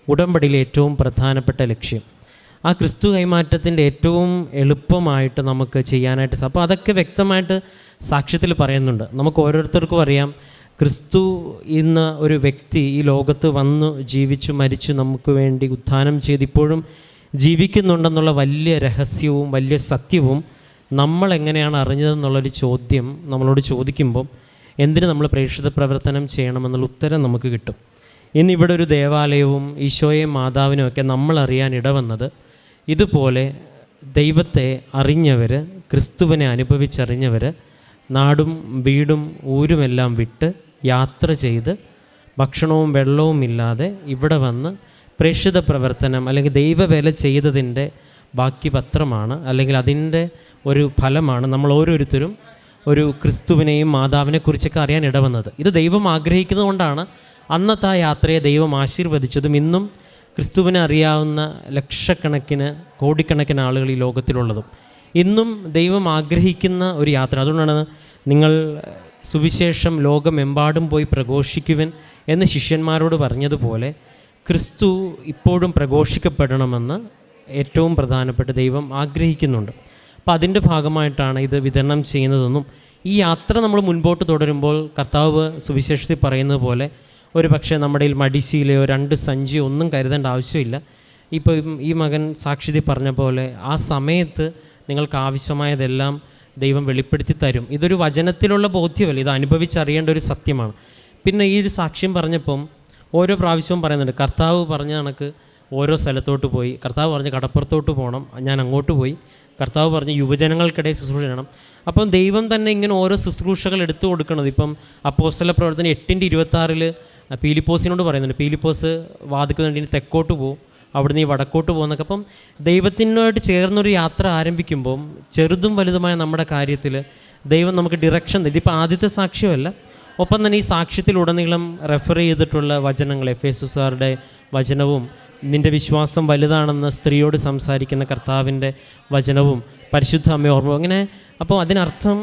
ഉടമ്പടിയിലെ ഏറ്റവും പ്രധാനപ്പെട്ട ലക്ഷ്യം. ആ ക്രിസ്തു കൈമാറ്റത്തിൻ്റെ ഏറ്റവും എളുപ്പമായിട്ട് നമുക്ക് ചെയ്യാനായിട്ട് അപ്പോൾ അതൊക്കെ വ്യക്തമായിട്ട് സാക്ഷ്യത്തിൽ പറയുന്നുണ്ട്. നമുക്ക് ഓരോരുത്തർക്കും അറിയാം, ക്രിസ്തു ഇന്ന് ഒരു വ്യക്തി ഈ ലോകത്ത് വന്നു ജീവിച്ചു മരിച്ചു നമുക്ക് വേണ്ടി ഉത്ഥാനം ചെയ്ത് ഇപ്പോഴും ജീവിക്കുന്നുണ്ടെന്നുള്ള വലിയ രഹസ്യവും വലിയ സത്യവും നമ്മൾ എങ്ങനെയാണ് അറിഞ്ഞതെന്നുള്ളൊരു ചോദ്യം നമ്മളോട് ചോദിക്കുമ്പം എന്തിന് നമ്മൾ പ്രേക്ഷിത പ്രവർത്തനം ചെയ്യണമെന്നുള്ള ഉത്തരം നമുക്ക് കിട്ടും. ഇന്നിവിടെ ഒരു ദേവാലയവും ഈശോയെയും മാതാവിനും ഒക്കെ നമ്മൾ അറിയാൻ ഇടവന്നത് ഇതുപോലെ ദൈവത്തെ അറിഞ്ഞവർ, ക്രിസ്തുവിനെ അനുഭവിച്ചറിഞ്ഞവർ നാടും വീടും ഊരുമെല്ലാം വിട്ട് യാത്ര ചെയ്ത് ഭക്ഷണവും വെള്ളവും ഇല്ലാതെ ഇവിടെ വന്ന് പ്രേക്ഷിത പ്രവർത്തനം അല്ലെങ്കിൽ ദൈവവേല ചെയ്തതിൻ്റെ ബാക്കി പത്രമാണ്, അല്ലെങ്കിൽ അതിൻ്റെ ഒരു ഫലമാണ് നമ്മൾ ഓരോരുത്തരും ഒരു ക്രിസ്തുവിനെയും മാതാവിനെക്കുറിച്ചൊക്കെ അറിയാൻ ഇടവന്നത്. ഇത് ദൈവം ആഗ്രഹിക്കുന്നതുകൊണ്ടാണ് അന്നത്തെ ആ യാത്രയെ ദൈവം ആശീർവദിച്ചതും ഇന്നും ക്രിസ്തുവിനെ അറിയാവുന്ന ലക്ഷക്കണക്കിന് കോടിക്കണക്കിന് ആളുകൾ ഈ ലോകത്തിലുള്ളതും. ഇന്നും ദൈവം ആഗ്രഹിക്കുന്ന ഒരു യാത്ര. അതുകൊണ്ടാണ് നിങ്ങൾ സുവിശേഷം ലോകമെമ്പാടും പോയി പ്രഘോഷിക്കുവിൻ എന്ന് ശിഷ്യന്മാരോട് പറഞ്ഞതുപോലെ ക്രിസ്തു ഇപ്പോഴും പ്രഘോഷിക്കപ്പെടണമെന്ന് ഏറ്റവും പ്രധാനപ്പെട്ട ദൈവം ആഗ്രഹിക്കുന്നുണ്ട്. അപ്പോൾ അതിൻ്റെ ഭാഗമായിട്ടാണ് ഇത് വിതരണം ചെയ്യുന്നതെന്നും ഈ യാത്ര നമ്മൾ മുൻപോട്ട് തുടരുമ്പോൾ കർത്താവ് സുവിശേഷത്തിൽ പറയുന്നത് പോലെ ഒരു പക്ഷേ നമ്മുടെ മടിശീലയോ 2 സഞ്ചിയോ ഒന്നും കരുതേണ്ട ആവശ്യമില്ല. ഇപ്പോൾ ഈ മകൻ സാക്ഷ്യതി പറഞ്ഞ പോലെ ആ സമയത്ത് നിങ്ങൾക്ക് ആവശ്യമായതെല്ലാം ദൈവം വെളിപ്പെടുത്തി തരും. ഇതൊരു വചനത്തിലുള്ള ബോധ്യമല്ല, ഇത് അനുഭവിച്ചറിയേണ്ട ഒരു സത്യമാണ്. പിന്നെ ഈ ഒരു സാക്ഷ്യം പറഞ്ഞപ്പം ഓരോ പ്രാവശ്യവും പറയുന്നുണ്ട്, കർത്താവ് പറഞ്ഞ കണക്ക് ഓരോ സ്ഥലത്തോട്ട് പോയി, കർത്താവ് പറഞ്ഞ് കടപ്പുറത്തോട്ട് പോകണം, ഞാൻ അങ്ങോട്ട് പോയി, കർത്താവ് പറഞ്ഞ് യുവജനങ്ങൾക്കിടയിൽ ശുശ്രൂഷ ചെയ്യണം. അപ്പം ദൈവം തന്നെ ഇങ്ങനെ ഓരോ ശുശ്രൂഷകൾ എടുത്തു കൊടുക്കണത്. ഇപ്പം അപ്പോസ്തല പ്രവർത്തനം 8:26 പീലിപ്പോസിനോട് പറയുന്നുണ്ട്, പീലിപ്പോസ് വാദിക്കുന്നുണ്ട് തെക്കോട്ട് പോകും, അവിടുന്ന് ഈ വടക്കോട്ട് പോകുന്നൊക്കെ. അപ്പം ദൈവത്തിനോട് ചേർന്നൊരു യാത്ര ആരംഭിക്കുമ്പം ചെറുതും വലുതുമായ നമ്മുടെ കാര്യത്തിൽ ദൈവം നമുക്ക് ഡിറക്ഷൻ തരും. ഇതിപ്പോൾ ആദ്യത്തെ സാക്ഷ്യമല്ല, ഒപ്പം തന്നെ ഈ സാക്ഷ്യത്തിലുടനീളം റെഫർ ചെയ്തിട്ടുള്ള വചനങ്ങൾ, എഫേസുസാരുടെ വചനവും നിൻ്റെ വിശ്വാസം വലുതാണെന്ന് സ്ത്രീയോട് സംസാരിക്കുന്ന കർത്താവിൻ്റെ വചനവും പരിശുദ്ധ അമ്മ ഓർമ്മ, അങ്ങനെ. അപ്പോൾ അതിനർത്ഥം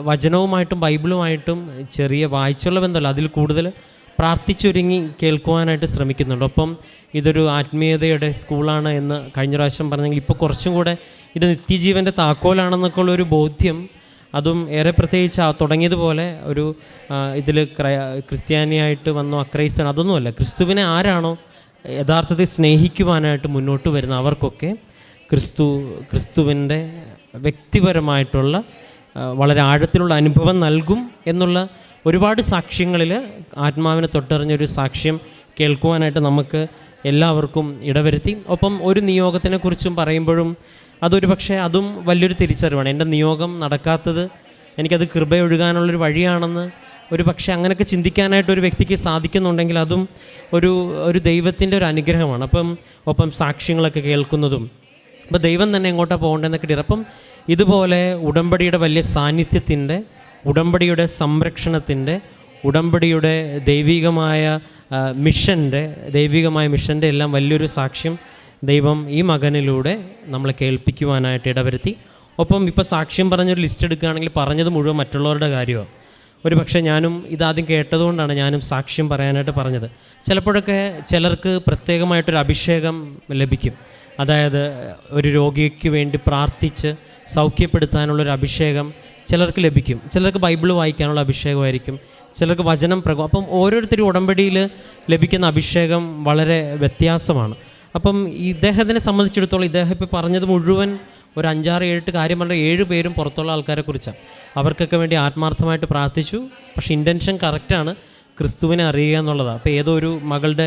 വചനവുമായിട്ടും ബൈബിളുമായിട്ടും ചെറിയ വായിച്ചുള്ള ബന്ധമല്ല, അതിൽ കൂടുതൽ പ്രാർത്ഥിച്ചൊരുങ്ങി കേൾക്കുവാനായിട്ട് ശ്രമിക്കുന്നുണ്ട്. ഒപ്പം ഇതൊരു ആത്മീയതയുടെ സ്കൂളാണ് എന്ന് കഴിഞ്ഞ പ്രാവശ്യം പറഞ്ഞെങ്കിൽ ഇപ്പോൾ കുറച്ചും കൂടെ ഇത് നിത്യജീവൻ്റെ താക്കോലാണെന്നൊക്കെ ഉള്ളൊരു ബോധ്യം, അതും ഏറെ പ്രത്യേകിച്ച് തുടങ്ങിയതുപോലെ ഒരു ഇതിൽ ക്രിസ്ത്യാനിയായിട്ട് വന്നോ അക്രൈസ്തൻ അതൊന്നുമല്ല, ക്രിസ്തുവിനെ ആരാണോ യഥാർത്ഥത്തിൽ സ്നേഹിക്കുവാനായിട്ട് മുന്നോട്ട് വരുന്ന അവർക്കൊക്കെ ക്രിസ്തുവിൻ്റെ വ്യക്തിപരമായിട്ടുള്ള വളരെ ആഴത്തിലുള്ള അനുഭവം നൽകും എന്നുള്ള ഒരുപാട് സാക്ഷ്യങ്ങളിൽ ആത്മാവിനെ തൊട്ടറിഞ്ഞൊരു സാക്ഷ്യം കേൾക്കുവാനായിട്ട് നമുക്ക് എല്ലാവർക്കും ഇടവരുത്തി. ഒപ്പം ഒരു നിയോഗത്തിനെക്കുറിച്ചും പറയുമ്പോഴും അതൊരു പക്ഷേ അതും വലിയൊരു തിരിച്ചറിവാണ്. എൻ്റെ നിയോഗം നടക്കാത്തത് എനിക്കത് കൃപയൊഴുകാനുള്ളൊരു വഴിയാണെന്ന് ഒരു പക്ഷേ അങ്ങനെയൊക്കെ ചിന്തിക്കാനായിട്ട് ഒരു വ്യക്തിക്ക് സാധിക്കുന്നുണ്ടെങ്കിൽ അതും ഒരു ദൈവത്തിൻ്റെ ഒരു അനുഗ്രഹമാണ്. ഒപ്പം സാക്ഷ്യങ്ങളൊക്കെ കേൾക്കുന്നതും അപ്പോൾ ദൈവം തന്നെ എങ്ങോട്ടാണ് പോകേണ്ടതെന്നൊക്കെ ഇട. അപ്പം ഇതുപോലെ ഉടമ്പടിയുടെ വലിയ സാന്നിധ്യത്തിൻ്റെ, ഉടമ്പടിയുടെ സംരക്ഷണത്തിൻ്റെ, ഉടമ്പടിയുടെ ദൈവികമായ മിഷൻ്റെ എല്ലാം വലിയൊരു സാക്ഷ്യം ദൈവം ഈ മകനിലൂടെ നമ്മളെ കേൾപ്പിക്കുവാനായിട്ട് ഇടവരുത്തി. ഒപ്പം ഇപ്പോൾ സാക്ഷ്യം പറഞ്ഞൊരു ലിസ്റ്റ് എടുക്കുകയാണെങ്കിൽ പറഞ്ഞത് മുഴുവൻ മറ്റുള്ളവരുടെ കാര്യമാണ്. ഒരു പക്ഷേ ഞാനും ഇതാദ്യം കേട്ടതുകൊണ്ടാണ് ഞാനും സാക്ഷ്യം പറയാനായിട്ട് പറഞ്ഞത്. ചിലപ്പോഴൊക്കെ ചിലർക്ക് പ്രത്യേകമായിട്ടൊരു അഭിഷേകം ലഭിക്കും. അതായത് ഒരു രോഗിക്ക് വേണ്ടി പ്രാർത്ഥിച്ച് സൗഖ്യപ്പെടുത്താനുള്ളൊരു അഭിഷേകം ചിലർക്ക് ലഭിക്കും. ചിലർക്ക് ബൈബിൾ വായിക്കാനുള്ള അഭിഷേകമായിരിക്കും, ചിലർക്ക് വചനം അപ്പം ഓരോരുത്തരും ഉടമ്പടിയിൽ ലഭിക്കുന്ന അഭിഷേകം വളരെ വ്യത്യാസമാണ്. അപ്പം ഇദ്ദേഹത്തിനെ സംബന്ധിച്ചിടത്തോളം ഇദ്ദേഹം ഇപ്പോൾ പറഞ്ഞത് മുഴുവൻ ഒരു 5-6-7 കാര്യം പറഞ്ഞ 7 പേരും പുറത്തുള്ള ആൾക്കാരെ കുറിച്ചാണ്. അവർക്കൊക്കെ വേണ്ടി ആത്മാർത്ഥമായിട്ട് പ്രാർത്ഥിച്ചു. പക്ഷേ ഇൻറ്റൻഷൻ കറക്റ്റാണ്, ക്രിസ്തുവിനെ അറിയുക എന്നുള്ളതാണ്. അപ്പോൾ ഏതോ ഒരു മകളുടെ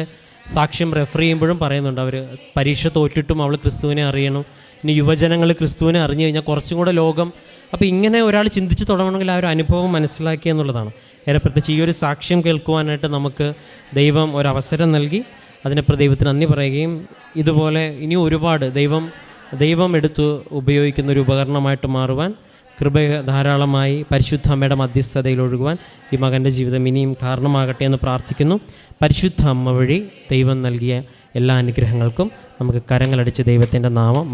സാക്ഷ്യം റെഫർ ചെയ്യുമ്പോഴും പറയുന്നുണ്ട്, അവർ പരീക്ഷ തോറ്റിട്ടും അവൾ ക്രിസ്തുവിനെ അറിയണം, ഇനി യുവജനങ്ങൾ ക്രിസ്തുവിനെ അറിഞ്ഞു കഴിഞ്ഞാൽ കുറച്ചും കൂടെ ലോകം, അപ്പോൾ ഇങ്ങനെ ഒരാൾ ചിന്തിച്ച് തുടങ്ങണമെങ്കിൽ ആ ഒരു അനുഭവം മനസ്സിലാക്കുക എന്നുള്ളതാണ്. ഏറെ പ്രത്യേകിച്ച് ഈ ഒരു സാക്ഷ്യം കേൾക്കുവാനായിട്ട് നമുക്ക് ദൈവം ഒരവസരം നൽകി. അതിനെപ്പറ്റി ദൈവത്തിന് നന്ദി പറയുകയും ഇതുപോലെ ഇനി ഒരുപാട് ദൈവം എടുത്ത് ഉപയോഗിക്കുന്ന ഒരു ഉപകരണമായിട്ട് മാറുവാൻ, കൃപ ധാരാളമായി പരിശുദ്ധ അമ്മയുടെ മധ്യസ്ഥതയിൽ ഒഴുകുവാൻ ഈ മകൻ്റെ ജീവിതം ഇനിയും കാരണമാകട്ടെ എന്ന് പ്രാർത്ഥിക്കുന്നു. പരിശുദ്ധ അമ്മ വഴി ദൈവം നൽകിയ എല്ലാ അനുഗ്രഹങ്ങൾക്കും നമുക്ക് കരങ്ങളടിച്ച് ദൈവത്തിൻ്റെ നാമം